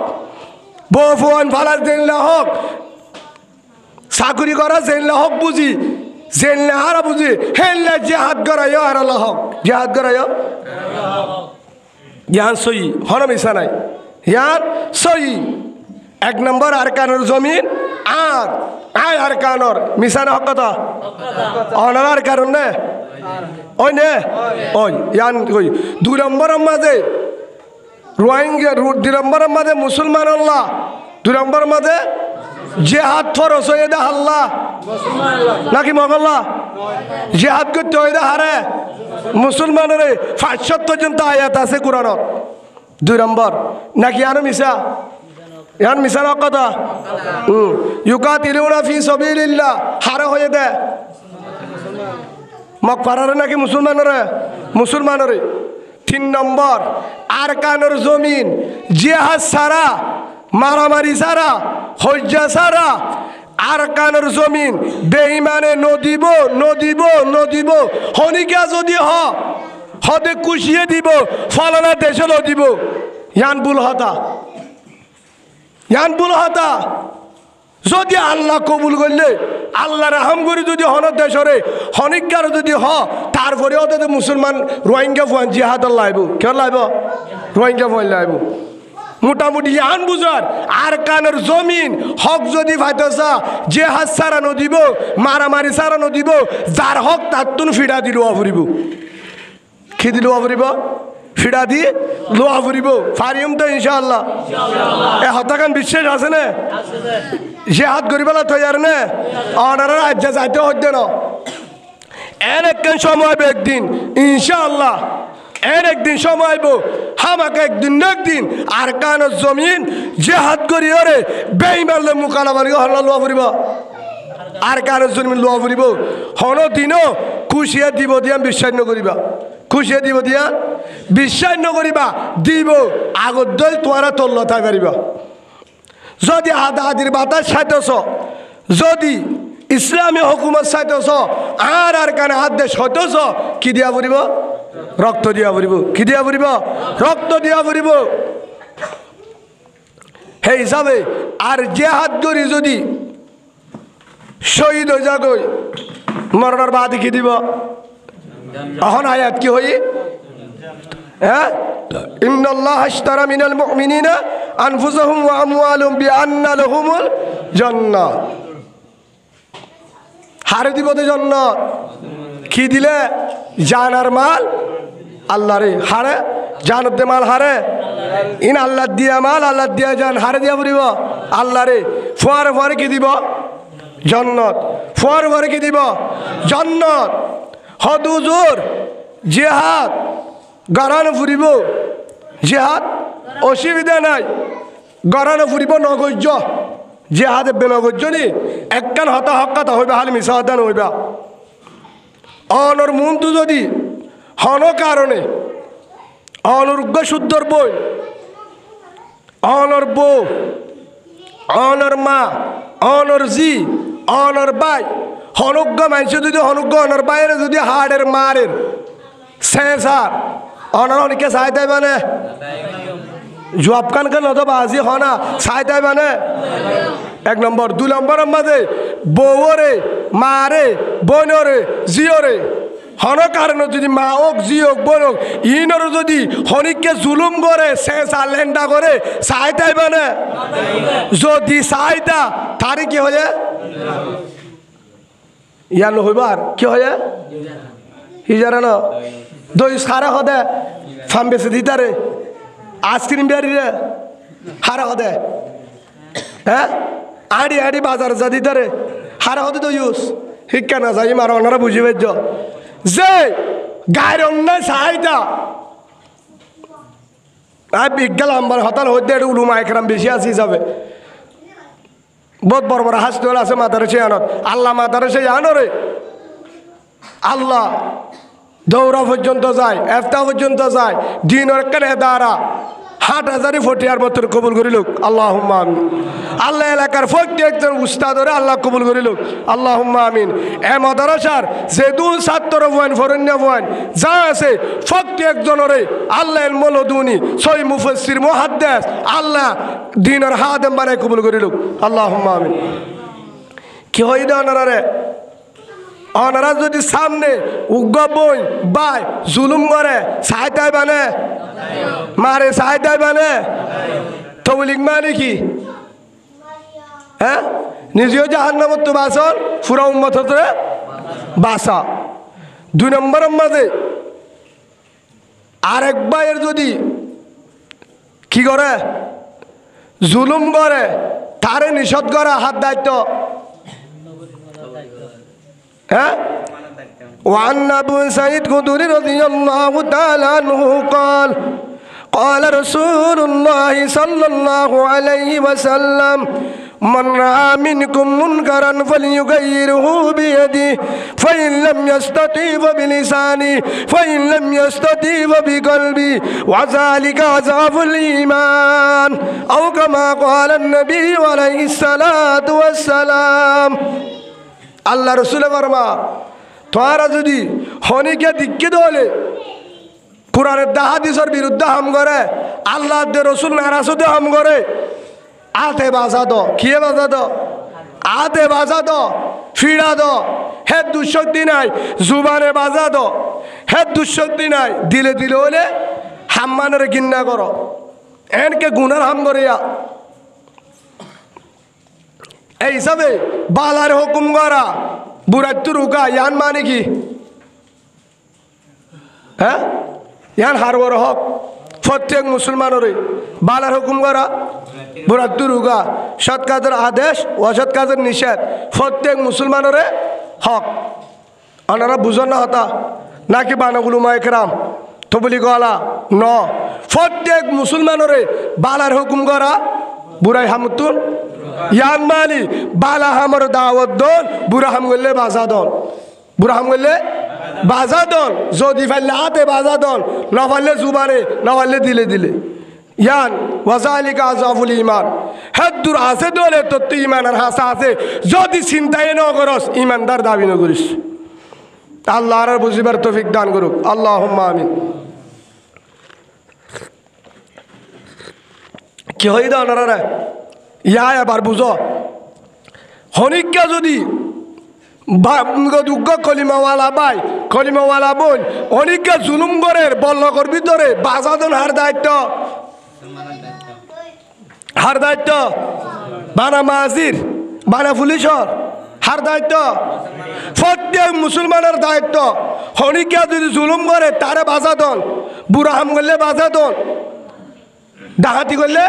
বউফোয়ান ফালার জেনলা হোক চাকরি করা জেনলা হোক বুঝি জেনলা হারা বুঝি হেনলা জেহাদ করাইও আর আল্লাহ হোক জেহাদ করাইও ইয়ান সই হন মিশা নাই ইয়ান সই এক নম্বর আর কানের জমিন আর আয় আর কানর মিশানে হক কথা অনার কারণ নে ওই নে ওই ইয়ান কই দুই নম্বরের মাঝে রোহিঙ্গা 2 নম্বরের মাঝে মুসলমান আল্লাহ 2 নম্বরের মাঝে জেহাদ ফরজ হয়ে দে আল্লাহ নাকি মগল্লা জেহাদ করতে হয়ে দে হারে মুসলমানের 570 জন আয়াত আছে কোরআনত 2 নম্বর নাকি আরো মিশা ইয়ান মিশার হক কথা ইউকাতিলুনা ফি সাবিলিল্লাহ হারে হয়ে দে মক পারারে নাকি মুসলমানের 3 নম্বর আর কানের জমিন জিহাদ সারা মারামারি সারা হজ্জা সারা আর কানের জমিন বেঈমানে নদিব হনিকা যদি হদে কুশিয়ে দিব ফলানা দেশে দিব ইয়ান বুল হতা যদি আল্লাহ কবুল করলে আল্লাহ রাহাম করে যদি হন দেশরে হনিকার যদি তারপরে ওদের মুসলমান রোহিঙ্গা ফুয়ান জিহাদ লাইব কেউ লাইব রোহিঙ্গা ফুয়ান লাইব মোটামুটি ইয়ান বুঝার আর কানের জমিন হক যদি ফাইতেছা জেহাদ সারানো দিব মারামারি সারানো দিব যার হক তার তুন ফিডা দি লোয়া ফুরিব কি দি লোয়া ফুরিব ফিডা দি লোয়া ফুরিব ফারিম তো ইনশাআল্লাহ এ হতাকান বিশ্বাস আছে না জেহাদ করিবেলা তৈয়ার নে অনারা রাজ্যে যাইতে হচ্ছে না একদিন সময় হবে একদিন ইনশাআল্লাহ একদিন সময় আইব আমাকে একদিন আর কানের জমিন জেহাদ করি ওরে বেঈমানলে মুকালামারি হল্লা লোয়া ফুরিব আর কানের জমিন লোয়া ফুরিব হন দিনও খুশিয়া দিব দিয়া বিশ্বাস নকরিবা খুশিয়া দিব দিয়া বিশ্বাস নকরিবা দিব আগত দল তোরা তল্ল থাই পারিবা যদি আদা আদির বাতাস খাইতেছ যদি ইসলামী হুকুমত চাইতেছ আর কানে হাত দিয়ে সতেছ কি দিয়া পড়িব রক্ত দিয়া পড়িব কি দিয়া পড়িব রক্ত দিয়া পড়িব সেই হিসাবে আর যে হাত ধরি যদি শহীদ হয়ে যাগই মরণের বাদে কি দিব এখন আয়াত কি হই হ্যাঁ ইন্নাল্লাহ আশতারা মিনাল মুমিনিনা আনফুসাহুম ওয়া আমওয়ালুহুম বিআন্না লাহুমুল জান্নাহ হারে দিব তো জান্নাত কি দিলে জান আর মাল আল্লাহ রে হারে জানতে মাল হারে ইন আল্লাহ দিয়া মাল আল্লাহ দিয়া জান হারে দিয়া পড়িব আল্লাহ রে ফুয়ারে ফুয়ারে কি দিব জান্নাত ফুয়ারে ফুয়ারে কি দিব জান্নাত হদুজুর জিহাদ গরানো ফুরিব জিহাদ অসুবিধা নাই গরানো ফুরিব নগজ্য জিহাদে বেনগজ্য নি একখান হতা হকাত হইবা হালি মিশা হতান হইবা অনর মন্তু যদি হন কারণে অনর্গ শুদ্ধর বই অনর বউ অনর মা অনর জি অনর বাই হনুজ্ঞ মানুষ যদি হনুজ্ঞ অনর বাইরে যদি হাড়ের মারের শেষার অনর অনেকে চাইতাই মানে জবাব কানকে নত বাজি হনা চাইতাই মানে এক নম্বর দুই নম্বরের মাঝে বউরে মারে বোনরে জিওরে হন কারণে যদি মা হোক জি হোক বোন হোক ইনর যদি হনিককে জুলুম করে শেষা লেন্ডা করে চাইতাই মানে যদি চাইতা তারি কি হয়ে ইয়ার নহইবার কি হয়ে হিজারা ন দই সারা হদে ফার্ম বেশি দিতারে আইসক্রিম বেরিয়ে হারা হদে হ্যাঁ আড়ি আড়ি বাজার যা দিতারে হারা হদে তো ইউস শিক্ষা না যাই মারা ওনারা বুঝি পেয়েছ যে গায়ের অন্যায় চাহিদা বিজ্ঞান আমার হতাল হইতে উলুমা একরাম বেশি আসি যাবে বহুত বড় বড় হাসপাতাল আছে মাদারে আনত আল্লাহ মাদারে সে আনো রে আল্লাহ দৌড়া পর্যন্ত যায় এফতা পর্যন্ত যায় দিনের কানে দাঁড়া ৮,০০০ ফটিয়ার মতো কবুল করিল আল্লাহুম্মা আমিন আল্লাহ এলাকার প্রত্যেকজন উস্তাদরে আল্লাহ কবুল করিল আল্লাহুম্মা আমিন এ মাদ্রাসার যে দুন ছাত্র বয়ান ফরণ্য বয়ান যা আছে প্রত্যেকজনরে আল্লাহ মলদুনি সই মুফাসসির মুহাদ্দিস আল্লাহ দিনের হাদেম বানায় কবুল করিল আল্লাহুম্মা আমিন কি হইল ওনারে ওনারা যদি সামনে উগ্র বই বাই জুলুম করে সাহায্য বানে মারে সাহায্য বানে তবলিগ মানে কি হ্যাঁ নিজেও জাহান্নামত তো বাসন পুরা উম্মত হতে বাসা দুই নম্বরের মাঝে আরেক ভাইয়ের যদি কি করে জুলুম করে তারে নিষেধ করা হাত দায়িত্ব হ্যাঁ وعن أبو سعيد الخدري رضي الله تعالى عنه قال قال رسول الله صلى الله عليه وسلم من رأى منكم منكرا فليغيره بيده فإن لم يستطع فبلسانه فإن لم يستطع فبقلبه وذلك أضعف الإيمان أو كما قال النبي عليه الصلاة والسلام আল্লাহ রসুলের ফরমা তোরা যদি হনিকে দিকে দলে কোরআনের হাদিসের বিরুদ্ধে হাম করে আল্লাহ দে রসুল নারাজতে হাম করে আতে বাজা দ কিয়ে বাজা দ আতে বাজা দ ফিরা দ হে দুঃশক্তি নাই জুবানে বাজা দ হে দুঃশক্তি নাই দিলে দিলে হলে হাম্মানের ঘিন্না করো এনকে গুনার হাম করিয়া এই হিসাবে বালার হুকুম করা বুড়াত্তু রুকা ইয়ান মানে কি হ্যাঁ ইয়ান হারবর হক প্রত্যেক মুসলমানের বালার হুকুম করা বুড়াত্তু রুকা সৎ কাজের আদেশ অসৎ কাজের নিষেধ প্রত্যেক মুসলমানের হক ওনারা বুঝন না হতা নাকি বানাগুলো মায়করাম তো বলি গলা ন প্রত্যেক মুসলমানের বালার হুকুম করা বুড়াই হামতুন ইয়ান মালি বালা হামর দাওয়াত দন বুড়া হাম গলে বাজা দন বুড়া হাম গলে বাজা দন যদি ফাইলে হাতে বাজা দন না ফাইলে জুবানে না ফাইলে দিলে দিলে ইয়ান ওয়াজালিকা আযাফুল ঈমান হাদুর আছে দলে তো ঈমানের হাসা আছে যদি চিন্তাই ন করস ঈমানদার দাবি ন করিস আল্লাহর বুঝিবার তৌফিক দান করুক আল্লাহুম্মা আমিন কি হই দাও না ইয়া এবার বুঝো হনিকা যদি দুগ্গ কলিমাওয়ালা ভাই কলিমাওয়ালা বোন অনেকে জুলুম করে বল্লকর ভিতরে বাজাদন হার দায়িত্ব বানা মাজির বানা পুলিশর হার দায়িত্ব প্রত্যেক মুসলমানের দায়িত্ব হনিকা যদি জুলুম করে তারে বাজাদন বুড়া হাম করলে বাজাদন ডাকাতি করলে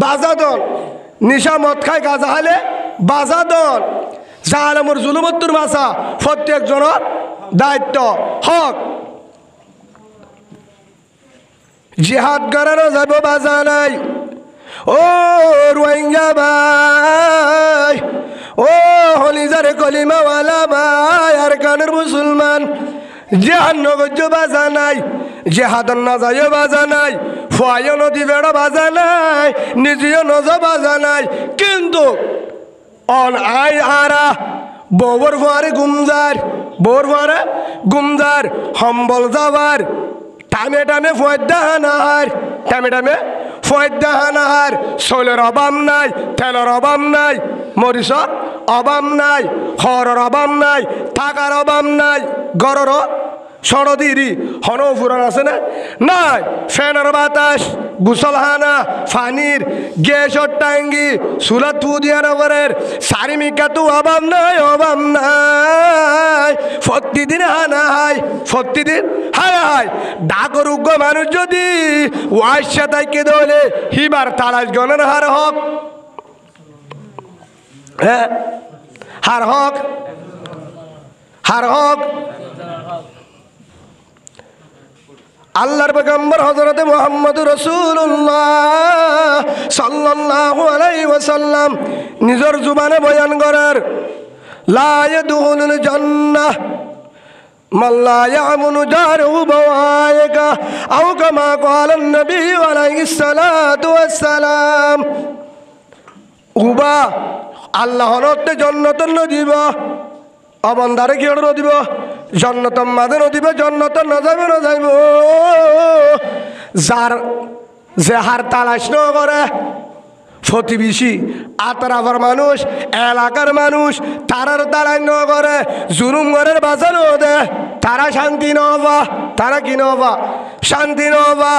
বাজাদন নিশা মদ খায় গাঁজা হালে বাজাদন জালেমর জুলুমত্তর বাসা প্রত্যেকজনের দায়িত্ব হক জিহাদ করানো যাব বাজা নাই ও রোহিঙ্গা ভাই ও হলিজারে কলিমাওয়ালা ভাই আর কানের মুসলমান জেহাদ নগজ বাজা নাই জেহাদন না যায় বাজা নাই ফুয়াইও নদী বেড়া বাজা নাই নিজেও নজ বাজা নাই কিন্তু অন আই আরা বউর ফুয়ারে গুমজার হম্বল যাবার টামে টামে ফয়দা হানাহার চলের অভাব নাই তেলের অভাব নাই মরিচর অভাব নাই খড়ের অভাব নাই থাকার অভাব নাই গরর সরদিরি হন ফুরান আছে না নাই ফ্যানের বাতাস গুসলহানা ফানির গ্যাসর টাঙ্গি সুলাত পুদিয়া নগরের সারিমিকা তো অভাব নাই প্রতিদিন হানা প্রতিদিন হায় ডাকর উগ্র মানুষ যদি ওয়াইসা তাইকে দলে হিবার তালাশ গণের হার হক হ্যাঁ হার হক আল্লাহর পয়গম্বর হযরত মুহাম্মদ রাসূলুল্লাহ সাল্লাল্লাহু আলাইহি ওয়াসাল্লাম নিজের জবানে বয়ান করেন লা ইয়াদখুলুল জান্নাহ মান লা ইয়ামুনু জারহু বাওয়াইকা আও কামা ক্বালা নবী আলাইহিস সালাতু ওয়াস সালাম উবা আল্লাহর রতে জান্নাত নদিব অবন্দারে কি অর্ডার দিব জন্নতম মাঝে নদিব জন্নত না যাইব যার যে হার তালাশ ন করে প্রতিবেশী আতরাফার মানুষ এলাকার মানুষ তারার তালাশ ন করে জুলুম ঘরের বাঁচানো দে তারা শান্তি নবা তারা কি নবা শান্তি নবা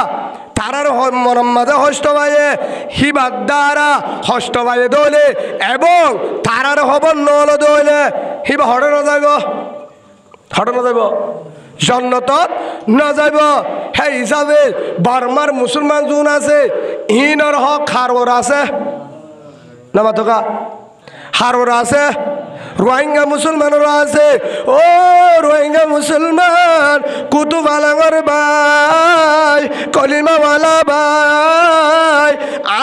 তারার মরম মাঝে হস্ত বাইয়ে হিবাদ দ্বারা হস্ত বাইয়ে দলে এবং তারার হবন নল দলে হিবা হড়ে না যাইব জন্নতত না যাইব সেই হিসাবে বার্মার মুসলমান যোন আছে ইনর হক হারর আছে না মাতকা হারর আছে রোহিঙ্গা মুসলমানের আছে ও রোহিঙ্গা মুসলমান কুতুব আলাঙ্গর ভাই কলিমাওয়ালা ভাই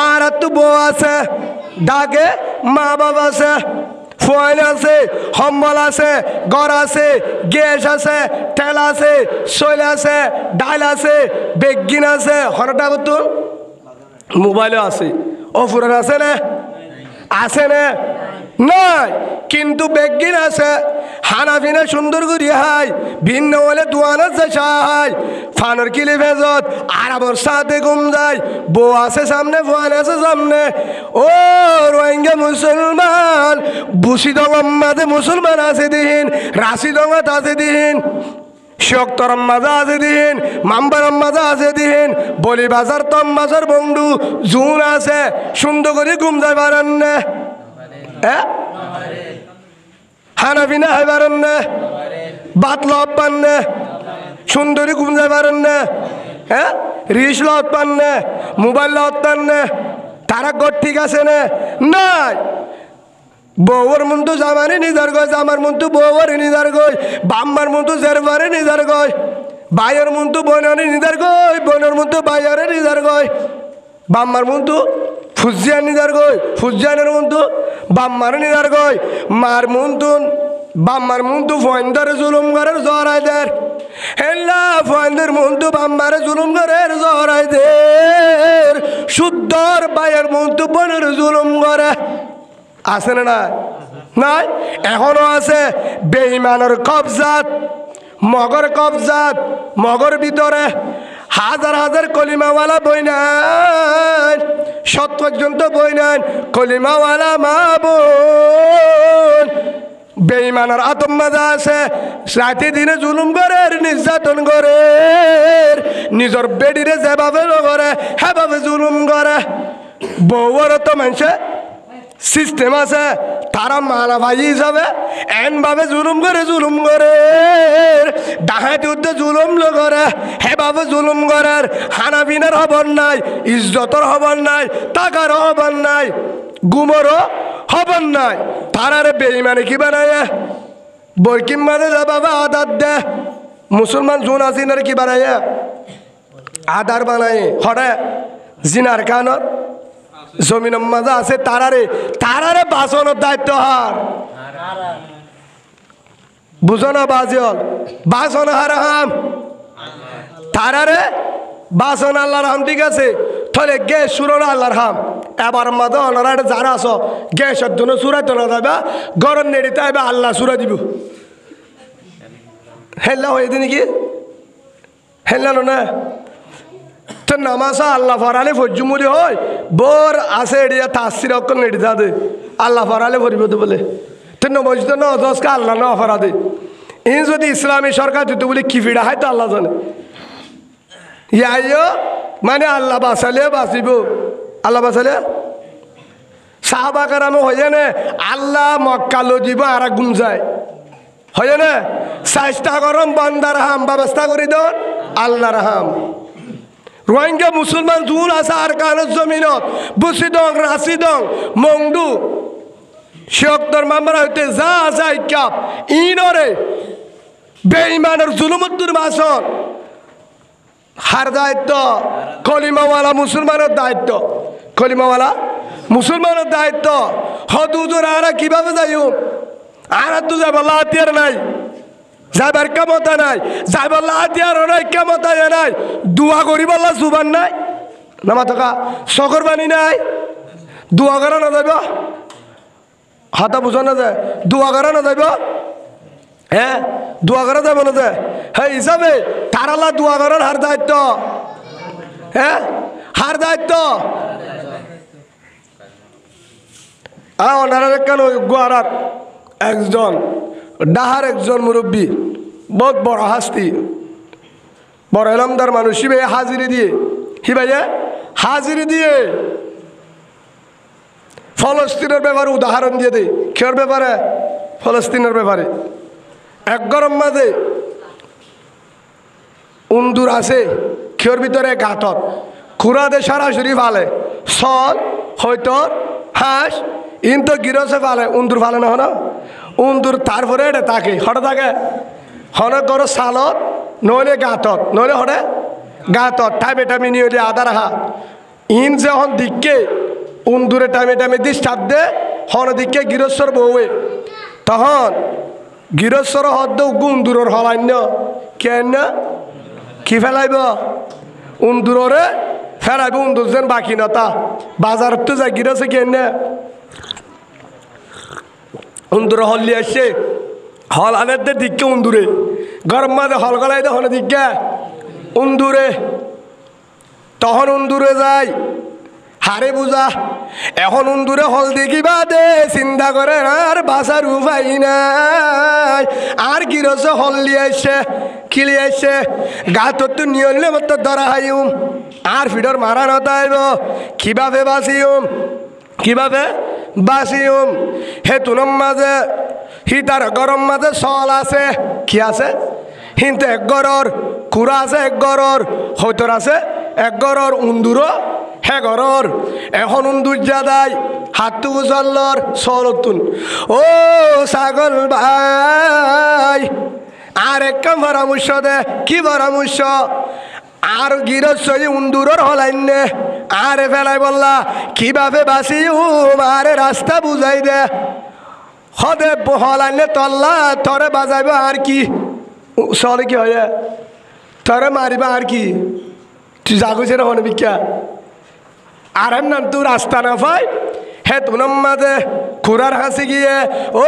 আর তো বউ আছে ডাকে মা বাবা আছে ফুয়াইল আছে হম্বল আছে গড় আছে গ্যাস আছে তেল আছে শৈল আছে ডাল আছে বেগিন আছে হরটা বতুন মোবাইলও আছে অফুরান আছে না নাই কিন্তু বেগিন আছে হানাফিনা সুন্দর করি হাই ভিন্ন হলে দোয়ান আছে সাহাই ফানোর কিলি ভেজত আরবর সাথে ঘুম যায় বউ আছে সামনে ফুয়ান আছে সামনে ও রোহিঙ্গা মুসলমান বুসি দঙ্গাতে মুসলমান আছে দিন রাশি দঙ্গাত আছে দিন শক্তরম মাজা আছে দিন মাম্বারম মাজা আছে দিন বলি বাজার তম বাজার বন্ধু জুন আছে সুন্দর করে ঘুম যায় পারেন না হানাফিনা হয় পারেন না বাত লব পান না সুন্দরী ঘুম যায় পারেন না রিস লত পান না মোবাইল লত পান না তারা গড় ঠিক আছে না নাই বউর মন্তু জামানি নিজার গয় জামার মন্তু বউর নিজার গয় বাম্মার মন্তু জেরবারে নিজার গয় বাইয়ের মন্তু বোনের নিজার গয় বোনের মন্তু বাইয়ারে নিজার গয় বাম্মার মন্তু ফুজিয়ান নিজার গয় ফুজিয়ানের মন্তু বাম্মার নিজার গয় মার মন্তুন বাম্মার মন্তু ফয়েন্দারে জুলুম করার জরাই দের হেল্লা ফান্দের মন্তু বাম্মারে জুলুম করে জরাই দের শুদ্ধর বাইয়ের মন্তু বনের জুলুম করে আছে না না নাই এখনো আছে বেঈমানের কবজাত মগর কবজাত মগর ভিতরে হাজার হাজার কলিমাওয়ালা বই নেন 7 পর্যন্ত বই নেন কলিমাওয়ালা মা বোন বেঈমানের আতম মাজা আছে রাতে দিনে জুলুম করে নির্যাতন করে নিজের বেডিরে যেভাবে করে সেভাবে জুলুম করে বউর তো মানুষে সিস্টেম আছে তারা মানা ভাই হিসাবে এনভাবে জুলুম করে ডাহাতি উদ্দে জুলুম করে হেভাবে জুলুম করে হানাবিনের খবর নাই ইজ্জতর খবর নাই টাকার খবর নাই গুমরও খবর নাই তারারে বেঈমানে কি বানায় বরকিম মানে বাবা আদার দে মুসলমান জুন আসিনার কি বানায় আদার বানায় হরে জিনার কানত জমিন মাজা আছে তারারে বাঁচানোর দায়িত্ব হার বুঝো না বাজিল বাঁচন হারাম তারারে বাঁচন আল্লাহর হাম ঠিক আছে তাহলে গ্যাস সুরো আল্লাহর হাম এবার মাঝে অনারা যারা আস গ্যাসের জন্য সুরাইতে না যাবে গরম নেড়িতে হবে আল্লাহ সুরা দিব হেল্লা হয়ে দিন কি হেল্লানো না তো নামাজ আল্লাহ ফরালে ফজুমুরি হয় বোর আছে এড়িয়া তাসির অক্ষর নেড়ি দে আল্লাহ ফরালে ফরিব তো বলে তো নমস্ত নজকে আল্লাহ না ফরা দে ইন যদি ইসলামী সরকার দিতে বলে কি ফিরা হয় তো আল্লাহ জানে ইয়াইও মানে আল্লাহ বাঁচালে বাঁচিব আল্লাহ বাঁচালে সাহাবা কারাম হয়ে না আল্লাহ মক্কালো দিব আর গুম যায় হয়ে না চেষ্টা করম বন্দার হাম ব্যবস্থা করে দেন আল্লাহর হাম রোহিঙ্গা মুসলমান জুল আছে আর কানের জমিনত বুসিদং রাশিদং মংডু শিয়ক্তর মামরা হইতে যা যায় কাপ ইনরে বেঈমানের জুলুমুদ্দুর বাসন হার দায়িত্ব কলিমাওয়ালা মুসলমানের দায়িত্ব কলিমাওয়ালা মুসলমানের দায়িত্ব হদুজুর আরা কিভাবে যাইও আর তো যাব লাতিয়ার নাই যাবার ক্ষমতা নাই যাবার লাতিয়ার নাই ক্ষমতা নাই দোয়া করিব আল্লাহ জুবান নাই নামা থাকা চকর বাণী নাই দোয়া করা না যাইব হাতা বুঝা না যায় দোয়া করা না যাইব হ্যাঁ দোয়া করা যাব না যায় হ্যাঁ হিসাবে তার আল্লাহ দোয়া করার হার দায়িত্ব হ্যাঁ হার দায়িত্ব ওনারা কেন গোয়ারার একজন ডাহার একজন মুরব্বী বহুত বড় হাস্তি বড় এলামদার মানুষ হিবে হাজিরি দিয়ে হিবাইয়ে হাজিরি দিয়ে ফলস্তিনের ব্যাপারে উদাহরণ দিয়ে দেয় কেউর ব্যাপারে ফলস্তিনের ব্যাপারে এক গরম মাঝে উন্দুর আছে কেউর ভিতরে গাঁতত খুরাদে সরাসরি ফালে সল হয়তো হাঁস ইন তো গিরসে ফালে উন্দুর ফালে না হন উন্দুর তারপরে এটা তাকে হঠাৎ থাকে হনে করো সালত নইলে গাঁতত নইলে হরে গাঁতত টাইমে টাইমে নিয়ে আদা রাখা ইন যে হন দিককে উন্দুরে টাইমে টাইমে দিস চাপ দে হন দিককে গৃহস্থর বউয়ে তখন গৃহস্থর হদ্দ উন্দুরের হলান্য কেন কি ফেলাইব উন্দুরে ফেলাইব উন্দুর যেন বাকি নতা বাজারত তো যাই গিরছে কেন উন্দুরে হল্লি আসছে হল আনের দিককে উন্দুরে গরম মাঝে হল গলাই তখন দিককে উন্দুরে তখন উন্দুরে যায় হারে বুঝা এখন উন্দুরে হল দেখিবা দে চিন্তা করে আর বাসার উপায় নাই আর গিরছে হল লিয়াইছে খিলি আইছে গাতর তো নিয়লে মতো ধরা হাইম আর ফিডর মারা নতাইব কিভাবে বাঁচিম কিভাবে বাঁচিম হে তুনম মাঝে হিতার গরম মাঝে চল আছে কি আছে হিনতে এক গরর কুড়া আছে এক গরর হয়তর আছে এক গরর উন্দুরও হে গরর এখন উন্দুর যাদাই হাতটু বুঝাল্লর চলতুন ও ছাগল ভাই আর এক পরামর্শ দে কি পরামর্শ আর গিরস্বই উন্দুরর হলাইনে আরে ফেলাই বললা কিভাবে বাঁচিম আরে রাস্তা বুঝাই দে হদে হলাইনে তল্লা থরে বাজাইব আর কি সলে কি হয় তোরা মারিবা আর কি তুই জাগুছে না হনে বিখ্যা আর এম নাম তুই রাস্তা না পাই হে তোমার মাঝে খুরার হাসি গিয়ে ও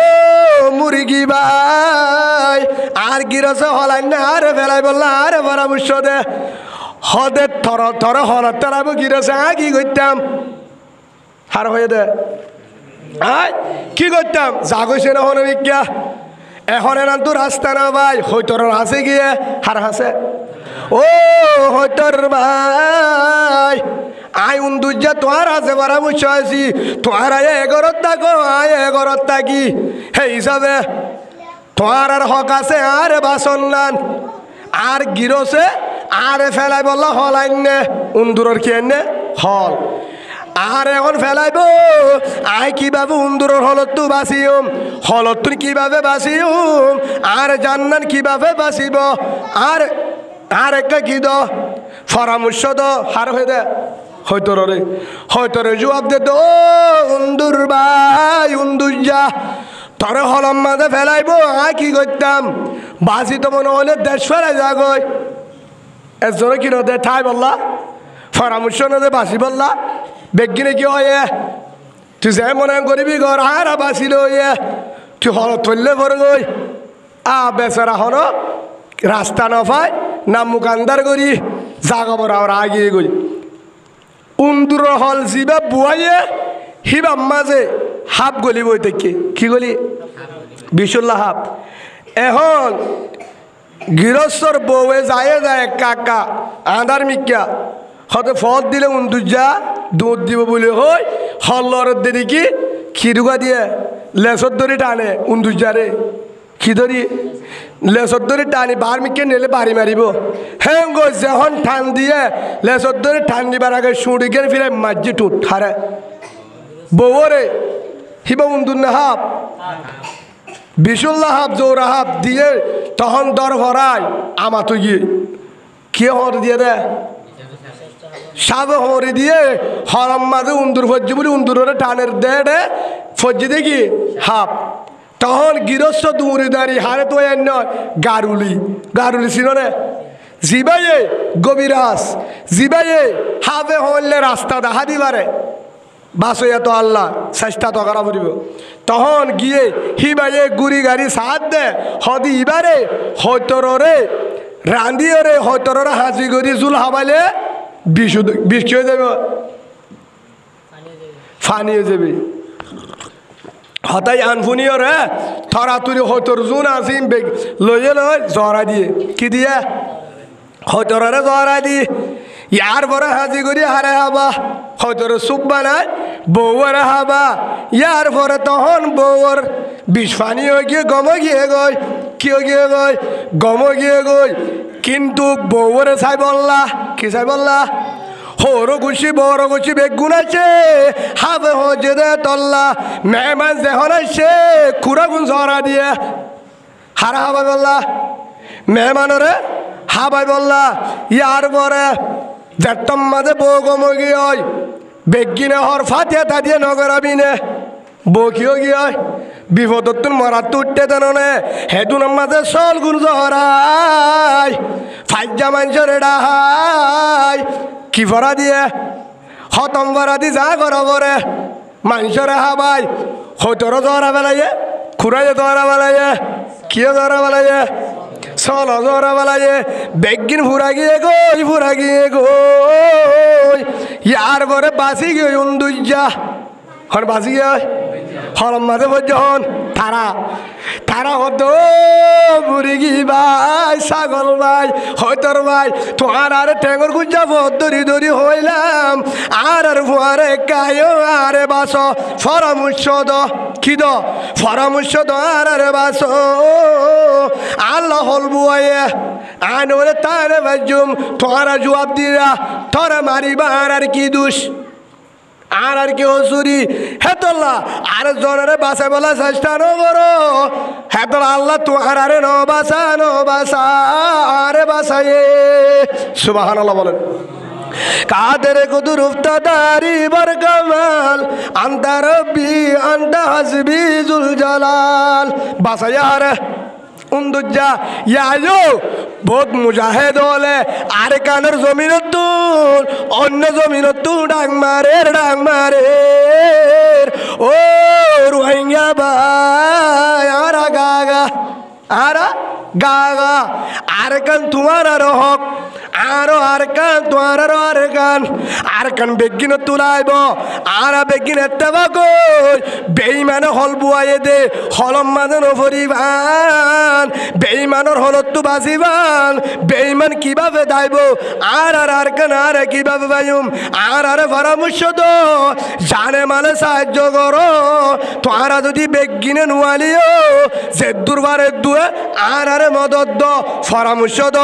মুরগি ভাই আর গিরছে হলাই না আরে ফেলাই বললা আরে পরামর্শ দে হদে থর থর হল তারাবো গিরছে কি করতাম হার হয়ে দে আয় কি করতাম জাগছে না হনে বিখ্যা এখন নাম তো রাস্তা না ভাই হয়তর হাসে গিয়ে হার হাসে ও হয়তর ভাই আই উন্দুজা তোমার আছে পরামর্শ আছি তোমার আয় এগরত থাকো আয় এগরত থাকি সেই হিসাবে তোমার আর হক আছে আরে বাসন নান আর গিরছে আরে ফেলাই বললা হল আইনে উন্দুরের কি আইনে হল আর এখন ফেলাইব আই কিভাবে উন্দুরের হলত্তু বাঁচিম হলত্তুন কিভাবে বাঁচিম আর জান্নান কিভাবে বাঁচিব আর আর একটা কি দ পরামর্শ দ হার হয়ে দে হয়তো জবাব দে তো উন্দুর ভাই উন্দুর যা তরে হলম মাঝে ফেলাইব আয় কি করতাম বাঁচি তো মনে হলে দেশ ফেলাই যা গই এজনে কি নদে ঠাই বললা পরামর্শ নদে বাঁচি বললা বেগিনে কি হয় তুই যে মনে করিবি ঘর আর বাঁচিল তুই হল তুললে পরে গই বেচারা হন রাস্তা না পায় না মুকান্দার করি জাগা বড় আর আগিয়ে গই উন্দুর হল জিবা বুয়াইয়ে হিবা মাঝে হাফ গলি বই থেকে কি গলি বিশুল্লা হাফ এখন গৃহস্থর বউয়ে যায় কাকা আধার মিক্কা হয়তো ফল দিলে উন্দুজা দুধ দিব বলে হয় হল্লর দেরি কি খিরুকা দিয়ে লেসর ধরে টানে উন্দুজারে কি ধরি লেসর ধরে টানি বার মিকে নেলে বাড়ি মারিব হ্যাঁ গো যখন টান দিয়ে লেসর ধরে টান দিবার আগে সুড়িকে ফিরে মাঝে টুট হারে বউরে হিবা উন্দুর না হাফ বিশুল্লা হাফ জোরা হাফ দিয়ে তখন দর ভরায় আমা তো গিয়ে কে হর দিয়ে দে সাবে হরি দিয়ে হরম মাঝে উন্দুর ফজ্জি বলি উন্দুরে টানের দে দে ফজ্জি দেখি হাফ তখন গৃহস্থ দূরে দাঁড়িয়ে হারে তো নয় গারুলি ছিল না জিবাইয়ে গভীরাস জিবাইয়ে হাবে হলে রাস্তা দেখা দিবারে বাস তো আল্লাহ চেষ্টা তো করা পড়িব তখন গিয়ে হিবাইয়ে গুড়ি গাড়ি সাথ দে হদি ইবারে হয়তরে রান্দিওরে হয়তরে হাজি করি জুল হাবাইলে বিষ খেয়ে যাবে ফানি হয়ে যাবে হতাই আনফুনিও রে থরা তুরি হয়তর জুন আসিম লইয়ে লয় জহরা দিয়ে কি দিয়ে হয়তরে জহরা দিয়ে ইয়ার পরে হাজি করি হারে হাবা হয়তরে সুপ বানায় বউয়ের হাবা ইয়ার পরে তখন বউর বিষ ফানি হয়ে গিয়ে গম গিয়ে গই কি গিয়ে গই গম গিয়ে গই কিন্তু বউরে চাই বললা কি চাই বললা হরো গুছি বড় গুছি বেগুন আছে হাবে হজে দে তল্লা মেহমান যখন আসছে খুঁড়া গুণ ঝরা দিয়ে হারা হাবাই বললা মেহমানরে হাবাই বললা ইয়ার পরে যেতম মাঝে বউ গমগি হয় বেগিনে হর ফাতিয়া তা দিয়ে নগরাবি নে বউ কিও গিয়ে বিপদত মরাত উঠতে দেন হেতুন মাঝে চল গুণ ঝরাই ফাইজা মানুষের ডাহাই কি ভরা দিয়ে হতম ভরা দি যা করা পরে মানুষের হাবাই হয়তর জরা বেলাইয়ে খুঁড়াইয়ে জরা বেলাইয়ে কিয়ে জরা বেলাইয়ে চল জরা বেলাইয়ে বেগিন ফুরা গিয়ে গই ইয়ার পরে বাঁচি গিয়ে উন্দুজা হন বাঁচি গিয়ে হরম মাঝে যখন তারা হতো মুরগি ভাই ছাগল ভাই হয়তর ভাই তোমার আরে ঠেঙর গুজা দরি হইলাম আর ফুয়ারে কায়ো আরে বাস পরামর্শ দ কি দ পরামর্শ দ আরে বাস আল্লাহ হল বুয়ে আনরে তারে বাজুম তোরা জবাব দিরা তোরা মারিবা আর কি দুষ আর কি হসুরি হেতল্লা আর জনের বাসা বলা চেষ্টা ন করো হেতল আল্লাহ তোমার আরে ন বাসা আরে বাসায়ে সুবহানাল্লাহ বলেন কাদের কুদুর উফতাদারি বর কামাল আন্তা রব্বি আন্তা হাসবি জুল জালাল বাসায়া আরে উন্দুজা ইয়ায়ো বহুত মুজাহেদ হলে আর কানের জমিনত তুল অন্য জমিনত তু ডাং মারে ও রোহিঙ্গা ভাই আরা গাগা আর কান তোমার আর হক আর কান তোমার আর কান বেগিন তুলাইব আর বেগিন এত্তেবা কই বেইমানে হল বুয়াইয়ে দে হলম মানে নভরিবান বেইমানের হলত বাজিবান বেইমান কিভাবে দাইব আর কান আর কিভাবে বাইম আর পরামর্শ দো জানে মানে সাহায্য করো তোরা যদি বেগিনে নুয়ালিও যে দুর্বারে দুয়ে আর মদত দ পরামর্শ দ